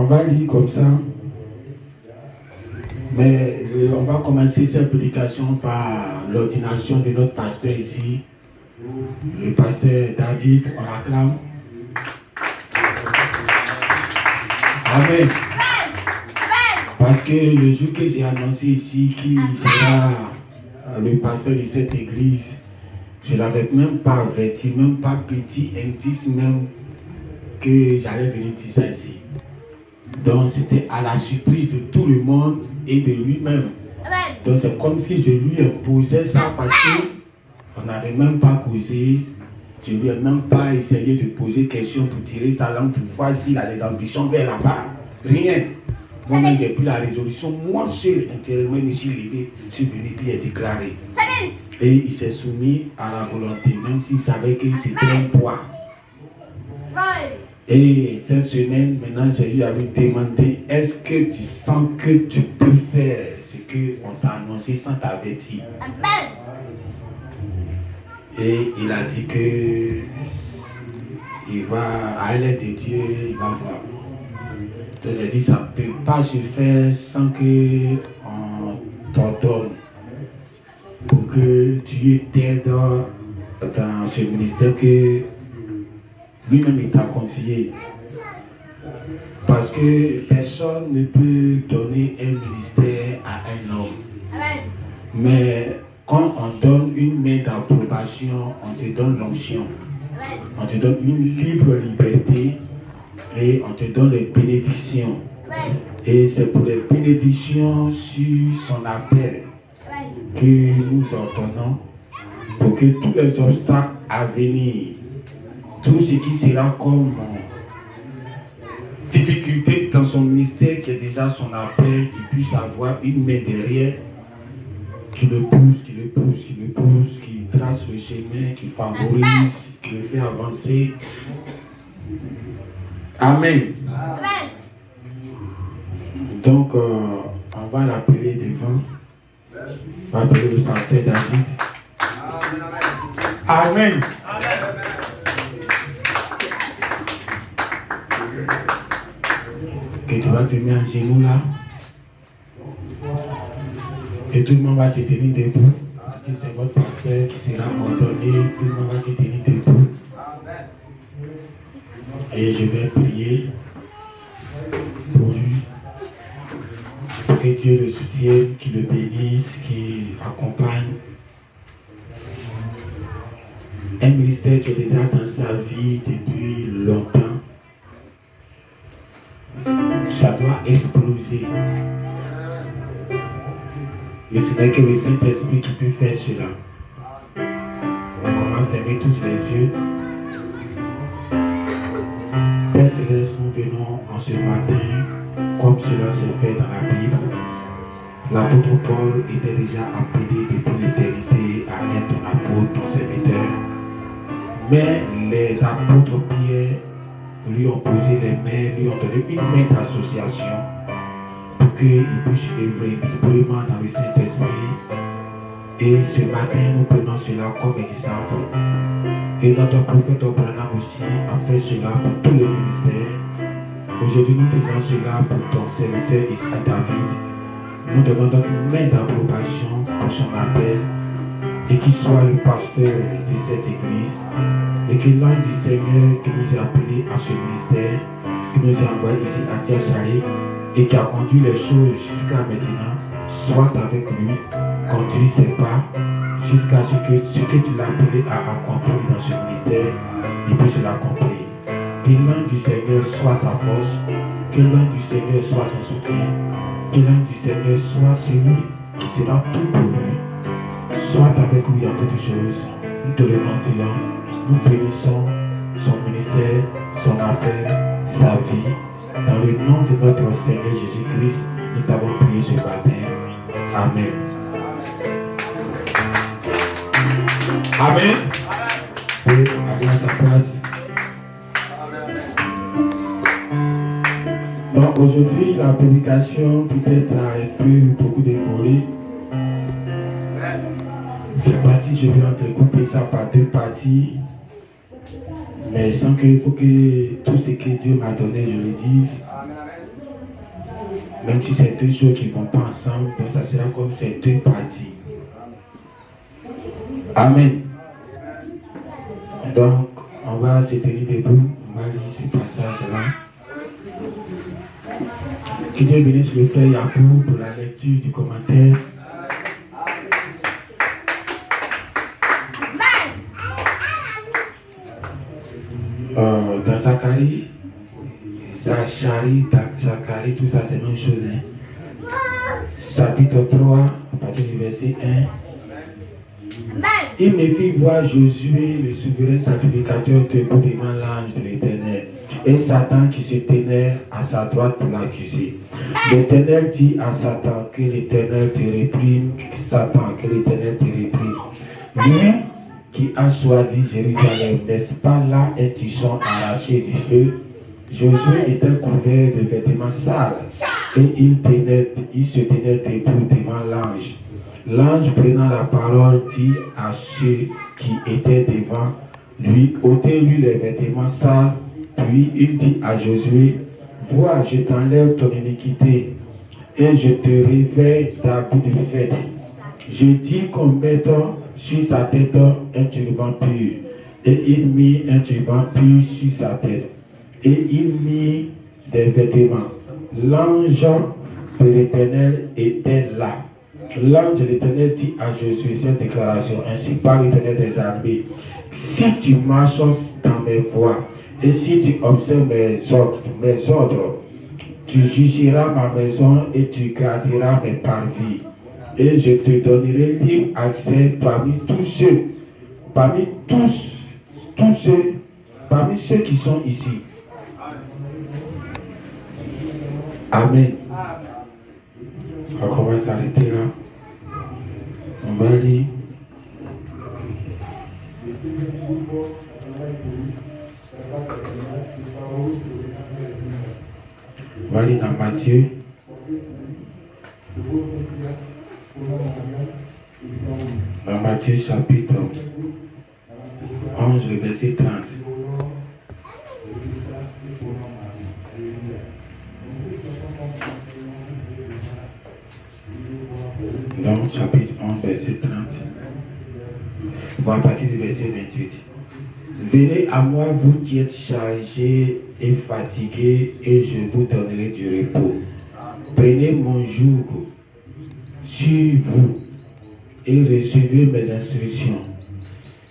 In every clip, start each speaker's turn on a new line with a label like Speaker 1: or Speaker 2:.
Speaker 1: va lire comme ça. Mais on va commencer cette prédication par l'ordination de notre pasteur ici, le pasteur David. On l'acclame. Amen. Parce que le jour que j'ai annoncé ici qui sera le pasteur de cette église, je ne l'avais même pas averti, même pas petit indice même que j'allais venir dire ça ici. Donc c'était à la surprise de tout le monde et de lui-même. Donc c'est comme si je lui imposais ça parce qu'on n'avait même pas causé. Je ne lui ai même pas essayé de poser des questions pour tirer sa langue pour voir s'il a des ambitions vers là-bas. Rien. Moi-même j'ai pris la résolution. Moi seul intérieurement je me suis levé, je suis venu puis j'ai déclaré. Et il s'est soumis à la volonté, même s'il savait que c'était un poids. Et cette semaine, maintenant, j'ai eu à lui demander, est-ce que tu sens que tu peux faire ce qu'on t'a annoncé sans t'avertir? Et il a dit que il va, à l'aide de Dieu, il va voir. Donc j'ai dit, ça ne peut pas se faire sans qu'on t'ordonne pour que Dieu t'aide dans ce ministère que lui-même il t'a confié. Parce que personne ne peut donner un ministère à un homme. Amen. Mais quand on donne une main d'approbation, on te donne l'onction. On te donne une libre liberté et on te donne les bénédictions. Amen. Et c'est pour les bénédictions sur son appel que nous ordonnons pour que tous les obstacles à venir, tout ce qui sera comme difficulté dans son ministère qui est déjà son appel, il puisse avoir une main derrière qui le pousse, qui trace le chemin, qui favorise, qui le fait avancer. Amen. Amen. Donc, on va l'appeler devant. On va appeler le pasteur David. Amen. Amen. Que tu vas te mettre en genoux là. Et tout le monde va se tenir debout. Parce que c'est votre pasteur qui sera ordonné. Tout le monde va se tenir debout. Et je vais prier pour lui. Pour que Dieu le soutienne, qu'il le bénisse, qu'il accompagne. Un ministère qui est déjà dans sa vie depuis longtemps. Ça doit exploser. Et ce n'est que le Saint-Esprit qui peut faire cela. Donc on va fermer tous les yeux. Père Céleste, nous venons en ce matin, comme cela s'est fait dans la Bible. L'apôtre Paul était déjà appelé depuis l'éternité à être ton apôtre, ton serviteur. Mais les apôtres Pierre lui ont posé les mains, lui ont donné une main d'association pour qu'il puisse œuvrer librement dans le Saint-Esprit. Et ce matin, nous prenons cela comme exemple. Et notre prophète Abraham aussi a fait cela pour tous les ministères. Aujourd'hui, nous faisons cela pour ton serviteur ici, David. Nous demandons une main d'approbation pour son appel et qu'il soit le pasteur de cette église. Et que l'ange du Seigneur qui nous a appelés à ce ministère, qui nous a envoyés ici à Tiachari et qui a conduit les choses jusqu'à maintenant, soit avec lui, conduit ses pas jusqu'à ce que tu l'as appelé à accomplir dans ce ministère, il puisse l'accomplir. Que l'ange du Seigneur soit sa force, que l'ange du Seigneur soit son soutien, que l'ange du Seigneur soit celui qui sera tout pour lui. Soit avec lui en toutes choses, nous te le confions, nous bénissons son ministère, son appel, sa vie. Dans le nom de notre Seigneur Jésus-Christ, nous t'avons prié ce matin. Amen. Amen. Oui, aller à sa place. Donc aujourd'hui, la prédication peut-être a beaucoup décoré. Cette partie, je vais entrecouper ça par deux parties. Mais sans qu'il faut que tout ce que Dieu m'a donné, je le dise. Même si c'est deux choses qui ne vont pas ensemble, donc ça sera comme ces deux parties. Amen. Donc, on va se tenir debout. On va lire ce passage-là. Que Dieu bénisse le frère Yabou pour la lecture du commentaire. Dans Zacharie, tout ça c'est la même chose. Hein. Chapitre 3, à partir du verset 1. Il me fit voir Josué, le souverain sacrificateur, debout devant l'ange de l'Éternel, et Satan qui se tenait à sa droite pour l'accuser. L'Éternel dit à Satan, que l'Éternel te réprime, Satan, que l'Éternel te réprime. Lui qui a choisi Jérusalem, n'est-ce pas là un sont arraché du feu? Josué était couvert de vêtements sales, et il se tenait debout devant l'ange. L'ange prenant la parole dit à ceux qui étaient devant lui, ôtez-lui les vêtements sales. Puis il dit à Josué, vois, je t'enlève ton iniquité et je te réveille d'habit de fête. Je dis qu'on mette sur sa tête un turban pur. Et il mit un turban pur sur sa tête. Et il mit des vêtements. L'ange de l'Éternel était là. L'ange de l'Éternel dit à Josué cette déclaration, ainsi par l'Éternel des armées, si tu marches dans mes voies et si tu observes mes ordres, tu jugeras ma maison et tu garderas mes parvis. Et je te donnerai libre accès parmi ceux qui sont ici. Amen. Donc on va s'arrêter là. On va lire. On va lire dans Matthieu. Dans Matthieu chapitre 11, le verset 30. Donc, chapitre 11, verset 30. Bon, à partir du verset 28. Venez à moi, vous qui êtes chargés et fatigués, et je vous donnerai du repos. Prenez mon joug sur vous et recevez mes instructions,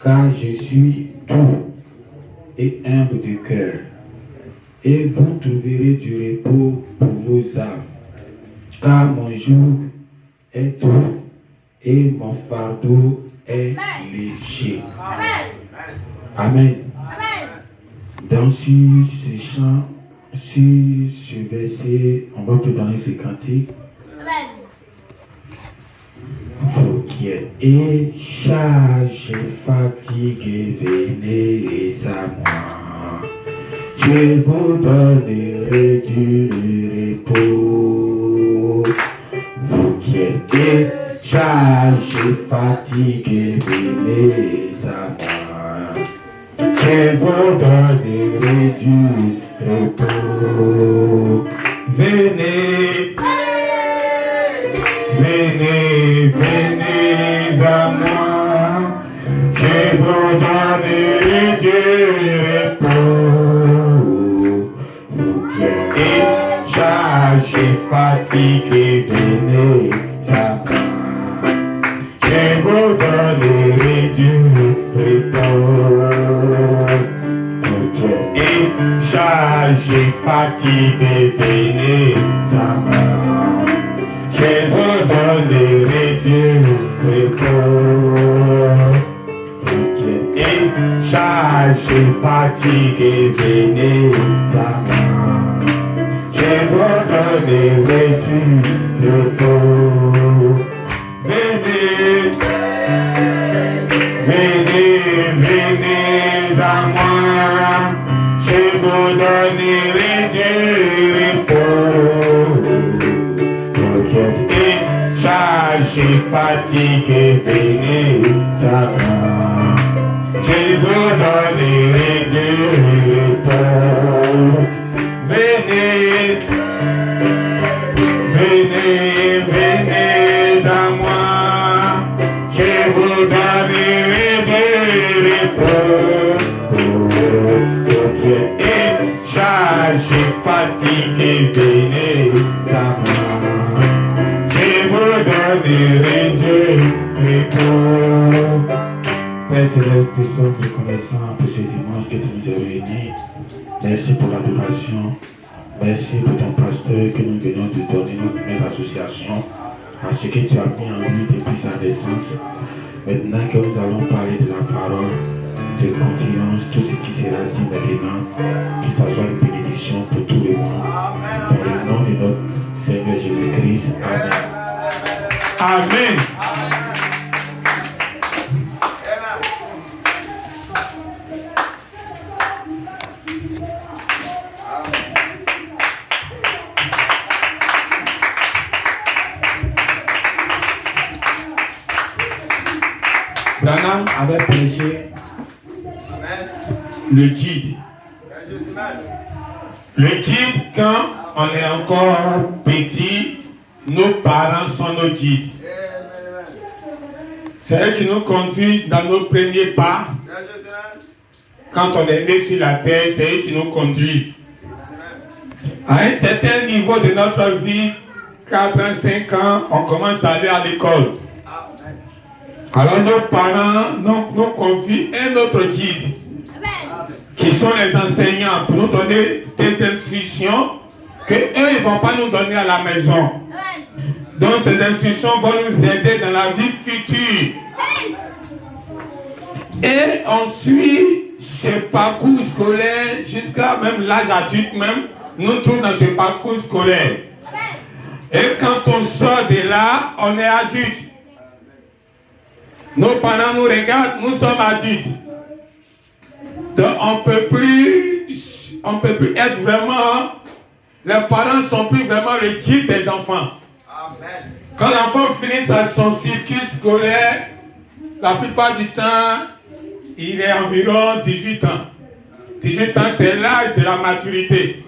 Speaker 1: car je suis doux et humble de cœur, et vous trouverez du repos pour vos âmes, car mon joug est doux et mon fardeau est léger. Amen. Donc sur ce chant, sur ce verset, on va te donner ce cantique. Vous qui êtes chargés, fatigués, venez à moi. Je vous donnerai du repos. Vous qui êtes chargés, fatigués, venez à moi. Je vous donnerai du repos. Venez, venez, venez à moi. Je vous donnerai du repos. Vous qui êtes chargés, fatigués, venez à moi. Je vous donnerai du repos. Et chargé, fatigué, venez à moi. Je vous donnerai du repos. Et chargé, fatigué, venez à moi. Je vous donnerai du repos. Venez, venez, venez à moi. Je vous donnerai du repos. Vous qui êtes chargés, fatigués, venez à moi. Je vous donnerai du repos. Venez,
Speaker 2: je suis fatigué, venez à moi. Je vous donnerai Dieu repos.
Speaker 1: Père Céleste, nous sommes reconnaissants pour ce dimanche que tu nous as réunis. Merci pour l'adoration. Merci pour ton pasteur que nous venons de donner notre association à ce que tu as mis en lui depuis sa naissance. Maintenant que nous allons parler de la parole, de confiance, tout ce qui sera dit maintenant, que ça soit une bénédiction pour tout le monde. Dans le nom de notre Seigneur Jésus-Christ. Amen.
Speaker 2: Amen. Branham avait prêché le guide. Le guide, quand on est encore petit, nos parents sont nos guides. C'est eux qui nous conduisent dans nos premiers pas. Quand on est né sur la terre, c'est eux qui nous conduisent. À un certain niveau de notre vie, 4 ans, 5 ans, on commence à aller à l'école. Alors nos parents nous confient un autre guide, qui sont les enseignants, pour nous donner des instructions que eux ils ne vont pas nous donner à la maison. Donc ces instructions vont nous aider dans la vie future. Et on suit ce parcours scolaire jusqu'à même l'âge adulte même, nous trouvons dans ce parcours scolaire. Et quand on sort de là, on est adulte. Nos parents nous regardent, nous sommes adultes. Donc on ne peut plus être vraiment, les parents ne sont plus vraiment le guide des enfants. Amen. Quand l'enfant finit son cycle scolaire, la plupart du temps, il est environ 18 ans. 18 ans, c'est l'âge de la maturité.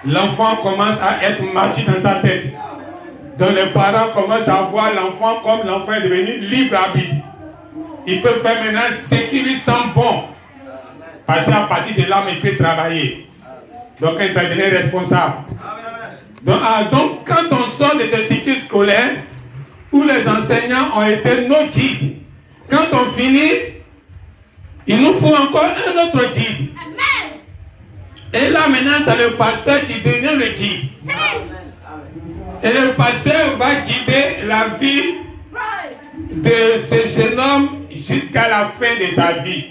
Speaker 2: L'enfant commence à être mature dans sa tête. Donc les parents commencent à voir l'enfant comme l'enfant est devenu libre arbitre. Il peut faire maintenant ce qui lui semble bon. Parce qu'à partir de là, il peut travailler. Donc il est devenu responsable. Donc quand on sort de ce cycle scolaire, où les enseignants ont été nos guides, quand on finit, il nous faut encore un autre guide. Et là maintenant, c'est le pasteur qui devient le guide. Et le pasteur va guider la vie de ce jeune homme jusqu'à la fin de sa vie.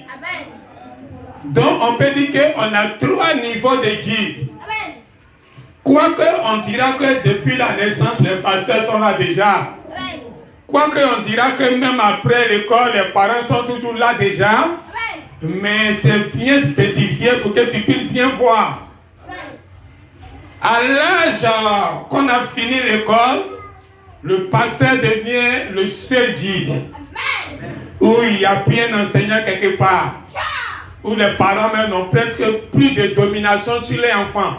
Speaker 2: Donc on peut dire qu'on a 3 niveaux de guide. Quoique on dira que depuis la naissance, les pasteurs sont là déjà. Quoique on dira que même après l'école, les parents sont toujours là déjà. Mais c'est bien spécifié pour que tu puisses bien voir. À l'âge qu'on a fini l'école, le pasteur devient le seul guide. Où il n'y a plus un enseignant quelque part. Où les parents même n'ont presque plus de domination sur les enfants.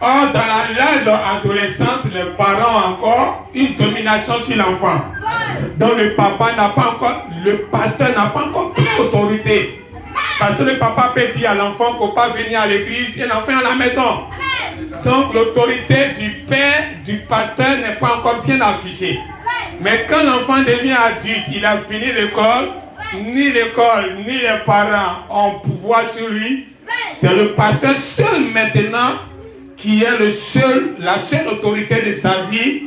Speaker 2: Or, dans l'âge adolescent, les parents ont encore une domination sur l'enfant. Donc le papa n'a pas encore, le pasteur n'a pas encore pris autorité. Parce que le papa peut dire à l'enfant qu'on ne peut pas venir à l'église et l'enfant à la maison. Donc l'autorité du père, du pasteur n'est pas encore bien affichée. Mais quand l'enfant devient adulte, il a fini l'école, ni l'école, ni les parents ont pouvoir sur lui. C'est le pasteur seul maintenant qui est la seule autorité de sa vie,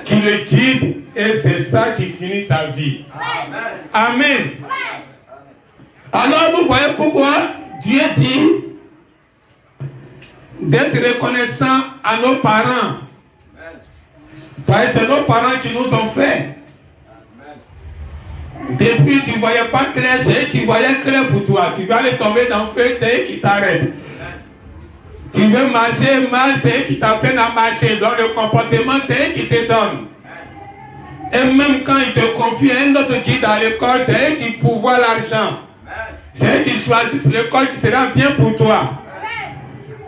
Speaker 2: qui le guide, et c'est ça qui finit sa vie. Amen. Alors vous voyez pourquoi Dieu dit d'être reconnaissant à nos parents. Parce que c'est nos parents qui nous ont fait. Depuis tu ne voyais pas clair, c'est eux qui voyaient clair pour toi. Tu vas aller tomber dans le feu, c'est eux qui t'arrêtent. Tu veux marcher mal, c'est eux qui t'apprennent à marcher. Donc le comportement, c'est eux qui te donnent. Et même quand ils te confient un autre guide à l'école, c'est eux qui pourvoient l'argent. C'est eux qui choisissent l'école qui sera bien pour toi.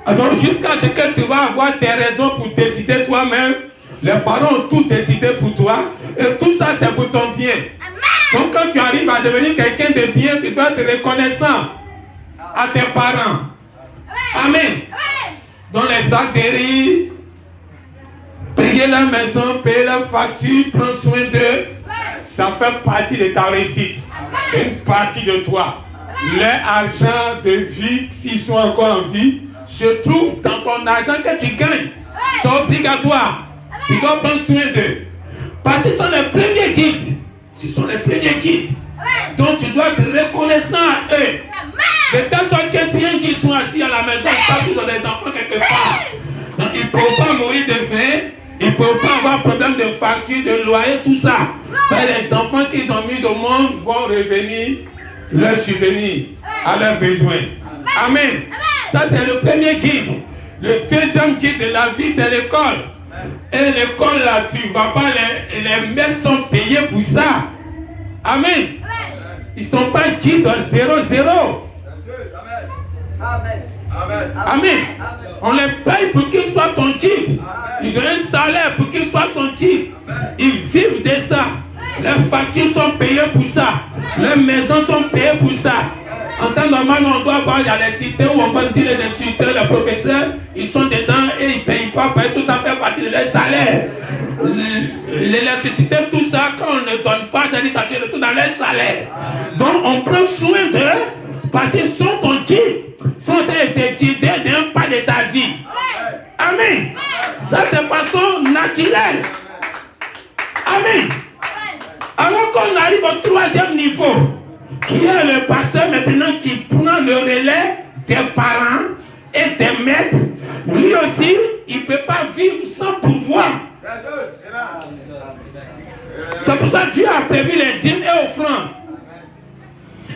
Speaker 2: Donc jusqu'à ce que tu vas avoir tes raisons pour décider toi-même, les parents ont tout décidé pour toi. Et tout ça, c'est pour ton bien. Donc quand tu arrives à devenir quelqu'un de bien, tu dois être reconnaissant à tes parents. Amen. sacs de riz, payer la maison, payer la facture, prendre soin d'eux. Ça fait partie de ta réussite. Une partie de toi. Leur argent de vie, s'ils sont encore en vie, se trouve dans ton argent que tu gagnes. C'est obligatoire. Tu dois prendre soin d'eux. Parce que ce sont les premiers guides. Ce sont les premiers guides. Donc tu dois être reconnaissant à eux. De telle sorte que si un jour ils sont assis à la maison, ils savent qu'ils ont des enfants quelque part. Donc ils ne peuvent pas mourir de faim. Ils ne peuvent pas avoir problème de facture, de loyer, tout ça. Mais les enfants qu'ils ont mis au monde vont revenir leur subvenir à leurs besoins. Amen. Ça c'est le premier guide. Le deuxième guide de la vie, c'est l'école. Et l'école là, tu ne vas pas, les maîtres sont payés pour ça. Amen. Ils ne sont pas guides à 0-0. Amen. On les paye pour qu'ils soient ton guide. Ils ont un salaire pour qu'ils soient son guide. Ils vivent de ça. Les factures sont payées pour ça. Les maisons sont payées pour ça. En temps normal, on doit avoir les cités où on va dire les instituteurs, les professeurs, ils sont dedans et ils ne payent pas. Tout ça fait partie de leur salaire. L'électricité, tout ça, quand on ne donne pas, ça dit ça tire tout dans leur salaire. Donc on prend soin d'eux parce qu'ils sont ton guide. Ils sont été guidés d'un pas de ta vie. Amen. Ça c'est façon naturelle. Amen. Alors qu'on arrive au troisième niveau, qui est le pasteur maintenant qui prend le relais des parents et des maîtres, lui aussi, il ne peut pas vivre sans pouvoir. C'est pour ça que Dieu a prévu les dîmes et offrandes.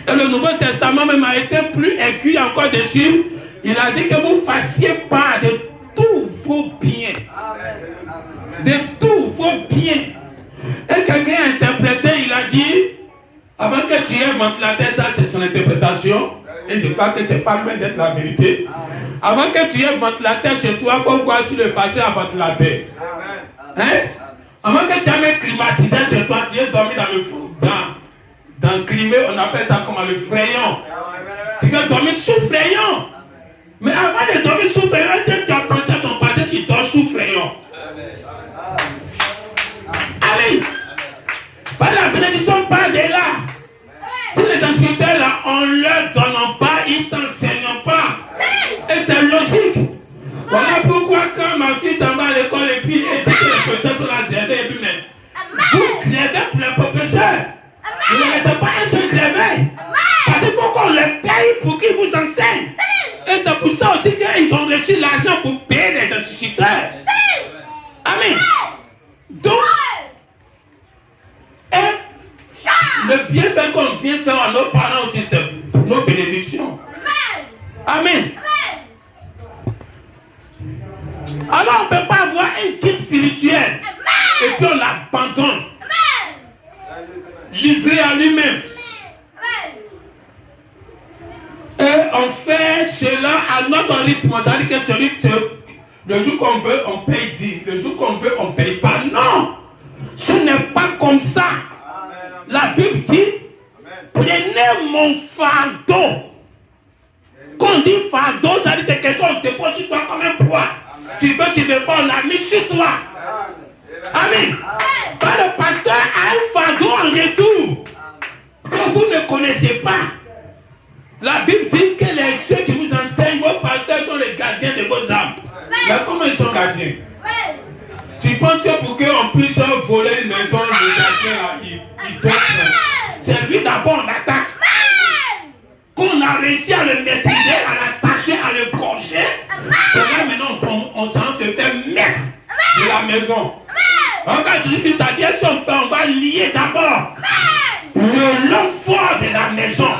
Speaker 2: Et le Nouveau Testament même a été plus aigu encore dessus. Il a dit que vous fassiez part de tous vos biens. De tous vos biens. Et quelqu'un a interprété, il a dit, avant que tu aies ventilateur, ça c'est son interprétation, et je crois que c'est pas loin d'être la vérité. Avant que tu aies ventilateur chez toi, il faut voir si le passé à ventilateur. Hein? Avant que tu aies climatisé chez toi, tu es dormi dans le fou. Dans le climat, on appelle ça comme le frayon. Tu dois dormir sous frayon. Mais avant de dormir sous frayon, tu as pensé à ton passé, tu dors sous frayon. Allez, par la bénédiction, pas de là. Si les instructeurs là, on ne leur donne pas, ils ne t'enseignent pas. Et c'est logique. Voilà pourquoi quand ma fille s'en va à l'école et puis elle dit que les professeurs sont là, et puis mais vous crevez pour les professeurs. Vous ne laissez pas un seul crever. Parce qu'il faut qu'on les paye pour qu'ils vous enseignent. Et c'est pour ça aussi qu'ils ont reçu l'argent pour payer les instituteurs. Amen. Donc, et le bienfait qu'on vient faire à nos parents aussi, c'est nos bénédictions. Amen. Alors on ne peut pas avoir un guide spirituel et puis on l'abandonne. Livré à lui-même. Et on fait cela à notre rythme. Ça veut dire que ce rythme, le jour qu'on veut, on paye 10. Le jour qu'on veut, on ne paye pas. Non! Ce n'est pas comme ça. La Bible dit, prenez mon fardeau. Quand on dit fardeau, ça veut dire que quelque chose te pose sur toi comme un poids. Tu veux, tu veux pas, on l'a mis sur toi. Amen. Quand le pasteur a un fardeau en retour, que vous ne connaissez pas, la Bible dit que ceux qui vous enseignent, vos pasteurs sont les gardiens de vos âmes. Mais comment ils sont gardiens? Tu penses que pour qu'on puisse voler une maison, le gardien, il doit. C'est lui d'abord, on attaque. Qu'on a réussi à le maîtriser, à l'attacher, à le gorger, c'est là maintenant on s'en se fait maître de la maison. Donc quand tu dis que ça dit, on va lier d'abord le l'homme fort de la maison.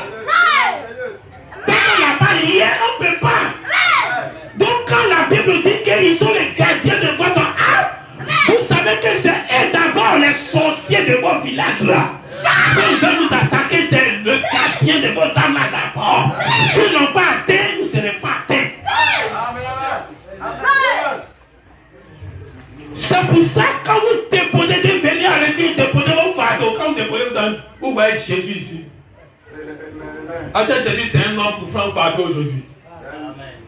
Speaker 2: Quand on n'a pas lié, on ne peut pas. Donc quand la Bible dit qu'ils sont les gardiens de votre âme, vous savez que c'est eux d'abord les sorciers de vos villages là. Quand ils veulent vous attaquer, c'est le gardien de vos âmes là d'abord. S'ils n'ont pas atteint, vous ne serez pas atteint. C'est pour ça que quand vous déposez de venir à l'église, déposez vos fardeaux. Quand vous déposez, vous voyez Jésus ici. Jésus, c'est un homme pour prendre fardeau aujourd'hui.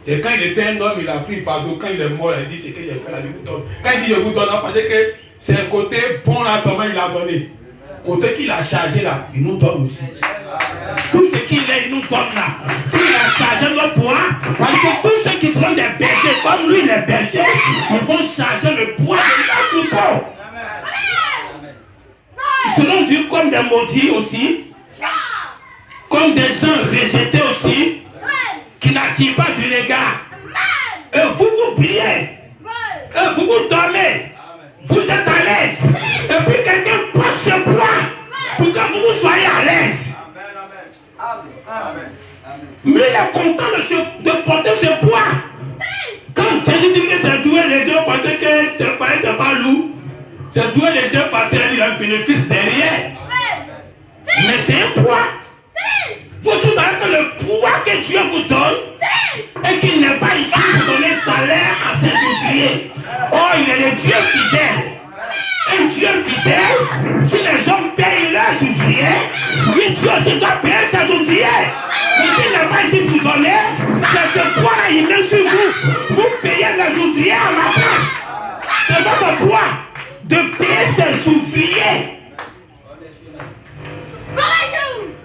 Speaker 2: C'est quand il était un homme, il a pris le fardeau. Quand il est mort, il dit c'est que j'ai fait la vie, vous donne. Quand il dit je vous donne, parce que c'est un côté bon là seulement il a donné. Côté qu'il a chargé là, il nous donne aussi. Tout ce qu'il est, il nous donne là. S'il a chargé notre poids, parce que tous ceux qui seront des bergers, comme lui les bergers, ils vont charger le poids de la troupeau. Ils seront vus comme des maudits aussi, comme des gens rejetés aussi, qui n'attirent pas du regard. Et vous vous priez, et vous vous dormez, vous êtes à l'aise. Et puis quelqu'un porte ce poids pour que vous soyez à l'aise. Mais il est content de porter ce poids. Quand Jésus dit que c'est doué, les gens pensaient que c'est pas lourd. C'est doué les gens parce qu'il y a un bénéfice derrière. Mais c'est un poids. Vous savez que le poids que Dieu vous donne et qu'il n'est pas ici pour donner salaire à ses ouvriers. Oh, il est le Dieu fidèle. Un Dieu fidèle, si les hommes payent leurs ouvriers, lui Dieu aussi doit payer ses ouvriers. Mais s'il n'est pas ici pour donner, c'est ce poids-là, il vient sur vous. Vous payez les ouvriers à ma place. C'est votre poids de payer ses ouvriers.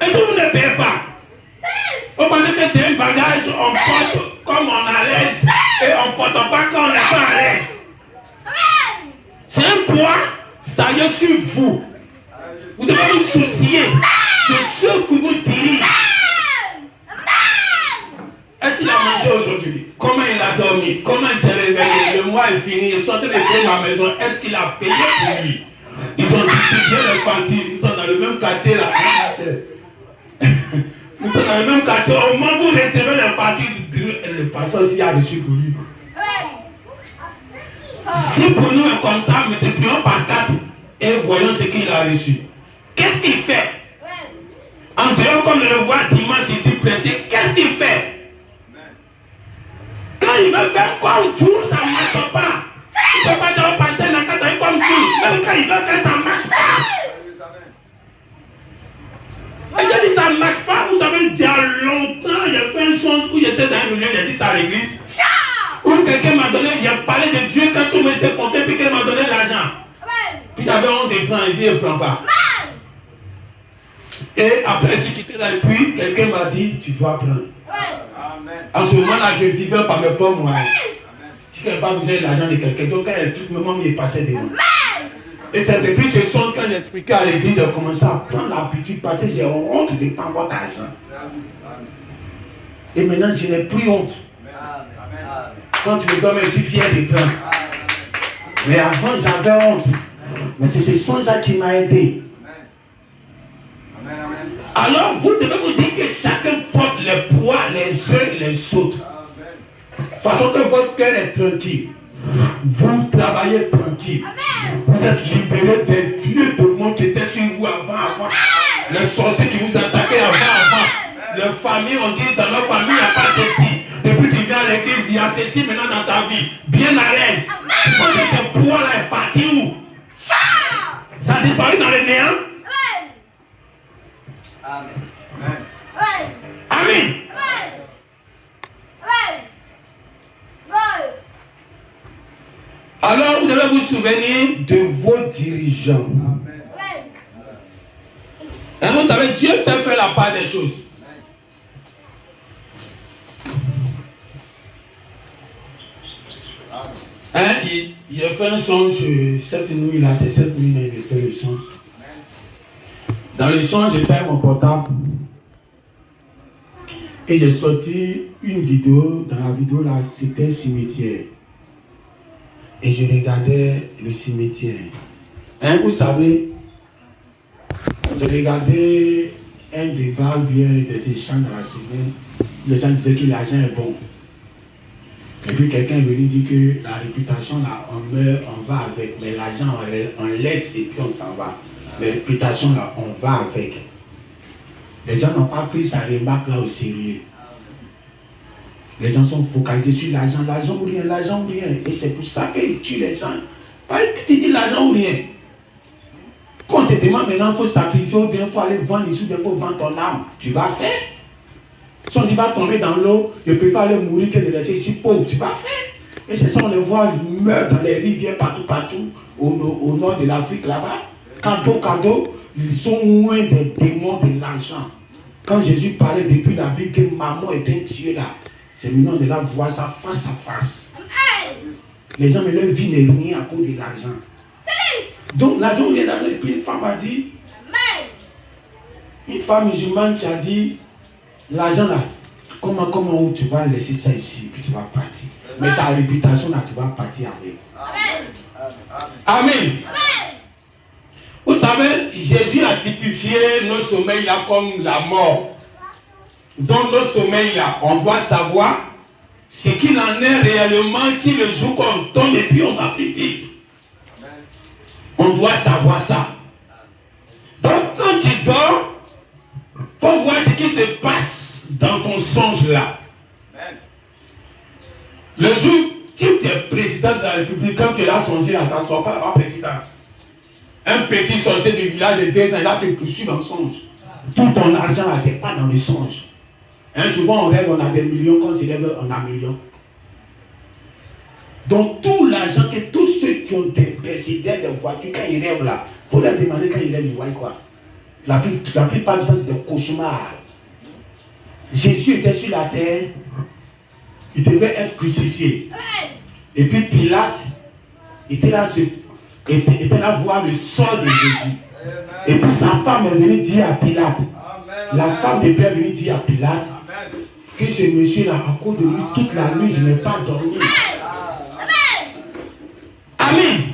Speaker 2: Et si vous ne payez pas, vous pensez que c'est un bagage, on porte comme on est à l'aise et on ne porte pas quand on n'est pas à l'aise. C'est un poids, ça y est sur vous. Vous devez vous soucier de ceux qui vous dirigent. Est-ce qu'il a mangé aujourd'hui? Comment il a dormi? Comment il s'est réveillé? Le mois est fini, il est sorti de ma maison. Est-ce qu'il a payé pour lui? Ils ont distribué les factures, ils sont dans le même quartier là. Ils sont dans le même quartier. Au moment où vous recevez les factures, le pasteur aussi a reçu pour lui. Si pour nous est comme ça, multiplions par 4 et voyons ce qu'il a reçu. Qu'est-ce qu'il fait? En dehors, comme je le vois dimanche ici prêcher, qu'est-ce qu'il fait? Quand il veut faire comme vous, ça ne marche pas. Il ne peut pas dire au pasteur comme vous. Même quand il veut faire, ça ne marche pas. Et j'ai dit ça ne marche pas. Vous savez, il y a longtemps, il y a fait une chose où j'étais dans un milieu, j'ai dit ça à l'église. Où quelqu'un m'a donné, il a parlé de Dieu quand tout le monde était content, puis qu'il m'a donné l'argent. Puis il avait honte de prendre, il dit, il ne prend pas. Et après, j'ai quitté là, et puis quelqu'un m'a dit, tu dois prendre. En ce moment-là, je vivais par mes propres moyens. Si quelqu'un n'a pas besoin de l'argent de quelqu'un, donc quand il y a tout le moment, il passait des mots. Et c'est depuis ce son, quand j'expliquais à l'église, j'ai commencé à prendre l'habitude parce que j'ai honte de prendre votre argent. Et maintenant, je n'ai plus honte. Quand tu me donnes, je suis fier de prendre. Mais avant, j'avais honte. Mais c'est ce son-là qui m'a aidé. Alors, vous devez vous dire que chacun porte le poids les uns et les autres. De façon que votre cœur est tranquille. Vous travaillez tranquille. Vous êtes libérés des vieux démons qui étaient sur vous avant. Les sorciers qui vous attaquaient avant. Les familles, on dit dans leur famille, il n'y a pas ceci. Depuis que tu viens à l'église, il y a ceci maintenant dans ta vie. Bien à l'aise. Parce que ce poids-là est parti où? Ça a disparu dans le néant? Amen. Amen. Alors, vous devez vous souvenir de vos dirigeants. Et vous savez, Dieu sait faire la part des choses. Hein, il a fait un songe cette nuit-là, c'est cette nuit-là, il a fait le songe. Dans le songe, j'ai fait mon portable. Et j'ai sorti une vidéo. Dans la vidéo, là, c'était un cimetière. Et je regardais le cimetière. Hein, vous savez, je regardais un débat bien des échanges dans la semaine. Les gens disaient que l'argent est bon. Et puis quelqu'un me dit que la réputation, là, on meurt, on va avec. Mais l'argent, on laisse et puis on s'en va. La réputation, là, on va avec. Les gens n'ont pas pris sa remarque là au sérieux. Les gens sont focalisés sur l'argent, l'argent ou rien, l'argent ou rien. Et c'est pour ça qu'ils tuent les gens. Pas que tu dis l'argent ou rien. Quand on te demande maintenant, il faut sacrifier ou bien il faut aller vendre les sous, il faut vendre ton âme. Tu vas faire.
Speaker 1: Si tu vas tomber dans l'eau, je préfère aller mourir que de rester ici pauvre. Tu vas faire. Et c'est ça, on les voit, ils meurent dans les rivières partout, au nord de l'Afrique là-bas. Cadeau, ils sont loin des démons de l'argent. Quand Jésus parlait depuis la vie que maman était tuée là, c'est maintenant de la voir ça face à face. Les gens, mais leur vie n'est rien à cause de l'argent. Donc l'argent vient d'aller, et puis une femme a dit, une femme musulmane qui a dit, l'argent là, comment tu vas laisser ça ici, puis tu vas partir. Mais ta réputation là, tu vas partir avec.
Speaker 2: Amen. Vous savez, Jésus a typifié nos sommeils là comme la mort. Dans nos sommeils là, on doit savoir ce qu'il en est réellement si le jour qu'on tombe et puis on va plus vivre. On doit savoir ça. Donc quand tu dors, faut voir ce qui se passe dans ton songe là. Le jour, si tu es président de la République, quand tu l'as songé là, ça ne sort pas là-bas président. Un petit sorcier du village de 2 ans, là, te poursuit dans le songe. Tout ton argent là, ce n'est pas dans le songe. Hein, souvent on rêve, on a des millions, quand on se lève, on a millions. Donc tout l'argent que tous ceux qui ont des présidents de voitures, quand ils rêvent là, il faut leur demander quand ils rêvent, ils voient quoi. La plupart du temps, c'est des cauchemars. Jésus était sur la terre, il devait être crucifié. Et puis Pilate était là voir le sort de Jésus. Et puis sa femme est venue dire à Pilate, la femme de Pierre est venue dire à Pilate, que ce monsieur-là, à cause de lui, toute la nuit, je n'ai pas dormi. Amen.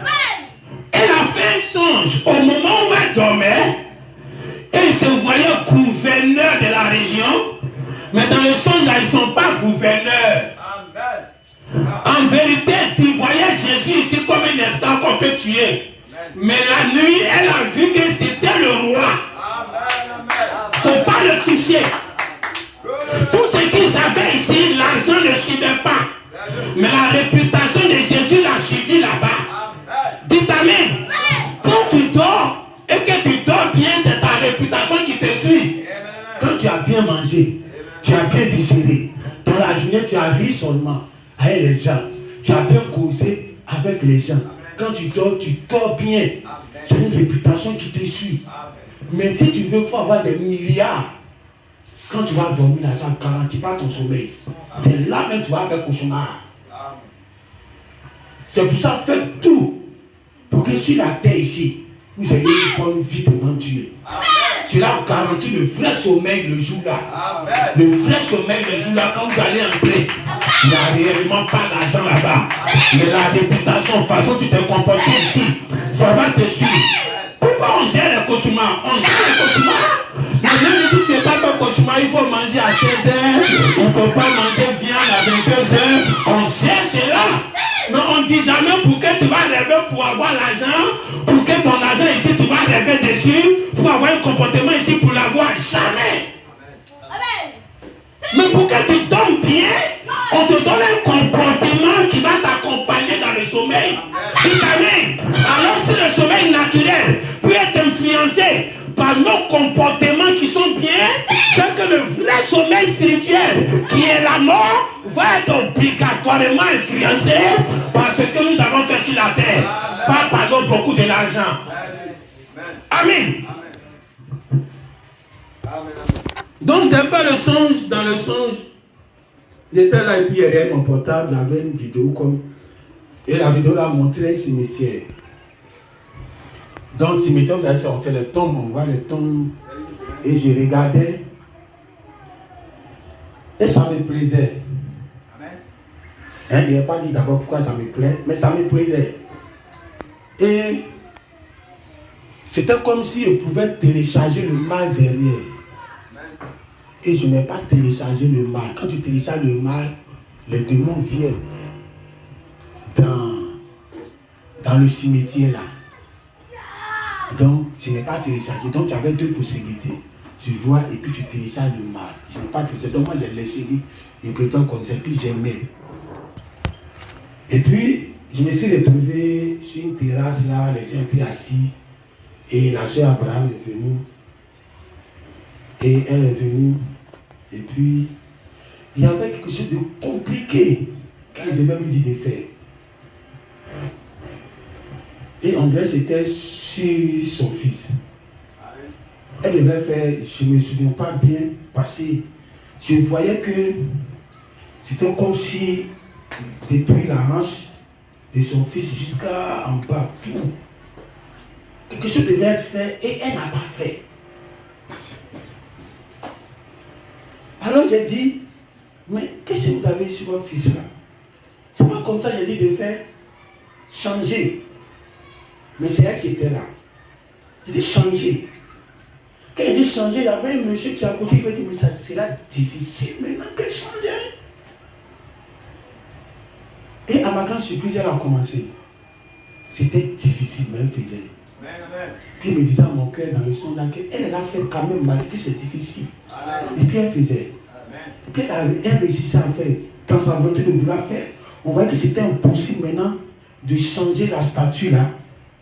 Speaker 2: Elle a fait un songe au moment où elle dormait. Et ils se voyaient gouverneurs de la région. Mais dans le songe, là, ils ne sont pas gouverneurs. En vérité, tu voyais Jésus ici comme un esclave qu'on peut tuer. Mais la nuit, elle a vu que c'était le roi. Il ne faut pas le toucher. Tout ce qu'ils avaient ici, l'argent ne suivait pas. Mais la réputation de Jésus l'a suivi là-bas. Dites Amen. Quand tu dors et que tu dors bien, c'est ta réputation qui te suit. Quand tu as bien mangé, tu as bien digéré, dans la journée tu as ri seulement avec les gens, tu as bien causé avec les gens. Quand tu dors bien. C'est une réputation qui te suit. Mais si tu veux, il faut avoir des milliards. Quand tu vas dormir là, ça ne garantit pas ton sommeil. C'est là même que tu vas faire cauchemar. C'est pour ça, faites tout pour que sur la terre ici, vous ayez une bonne vie devant Dieu. Cela garantit le vrai sommeil le jour-là. Le vrai sommeil le jour-là, quand vous allez entrer, il n'y a réellement pas l'argent là-bas. Mais la réputation, de façon tu te comportes ici, ça va te suivre. Pourquoi on gère les cauchemars? On gère les cauchemars. Mais même si tu n'es pas ton cauchemar, il faut manger à 16h, il ne faut pas manger viande à 22h. On gère cela. Mais on ne dit jamais pour que tu vas rêver pour avoir l'argent, pour que ton argent ici, tu vas rêver dessus, pour avoir un comportement ici pour l'avoir. Jamais. Mais pour que tu dormes bien, on te donne un comportement qui va t'accompagner dans le sommeil. Amen. Alors si le sommeil naturel peut être influencé par nos comportements qui sont bien, c'est que le vrai sommeil spirituel, qui est la mort, va être obligatoirement influencé par ce que nous avons fait sur la terre, pas par beaucoup de l'argent. Amen. Donc j'ai fait le songe, dans le songe, j'étais là et puis derrière mon portable, j'avais une vidéo comme, et la vidéo là montrait un cimetière. Dans le cimetière, vous savez, c'est les tombes, on voit les tombes, et je regardais, et ça me plaisait. Hein, je n'ai pas dit d'abord pourquoi ça me plaît, mais ça me plaisait. Et c'était comme si je pouvais télécharger le mal derrière. Et je n'ai pas téléchargé le mal. Quand tu télécharges le mal, les démons viennent dans le cimetière là. Donc, je n'ai pas téléchargé. Donc, tu avais deux possibilités. Tu vois et puis tu télécharges le mal. Je n'ai pas téléchargé. Donc, moi, j'ai laissé dire, je préfère comme ça. Et puis, j'aimais. Et puis, je me suis retrouvé sur une terrasse là, les gens étaient assis. Et la soeur Abraham est venue. Et elle est venue. Et puis,
Speaker 3: il y avait quelque chose de compliqué qu'il devait lui dire de faire. Et André était sur son fils. Elle devait faire, je ne me souviens pas bien, parce que je voyais que c'était comme si depuis la hanche de son fils jusqu'à en bas, tout. Quelque chose devait être fait et elle n'a pas fait. Alors j'ai dit, mais qu'est-ce que vous avez sur votre fils là? C'est pas comme ça, j'ai dit de faire changer. Mais c'est elle qui était là. J'ai dit changer. Quand il dit changer, il y avait un monsieur qui a côté qui m'a dit, mais ça sera difficile maintenant de changer. Et à ma grande surprise, elle a commencé. C'était difficile, mais elle faisait. Puis il me disait à mon cœur dans le son qu'elle a fait quand même malgré que c'est difficile. Et puis elle faisait. Et puis elle réussissait à faire. Dans sa volonté de vouloir faire, on voyait que c'était impossible maintenant de changer la statue là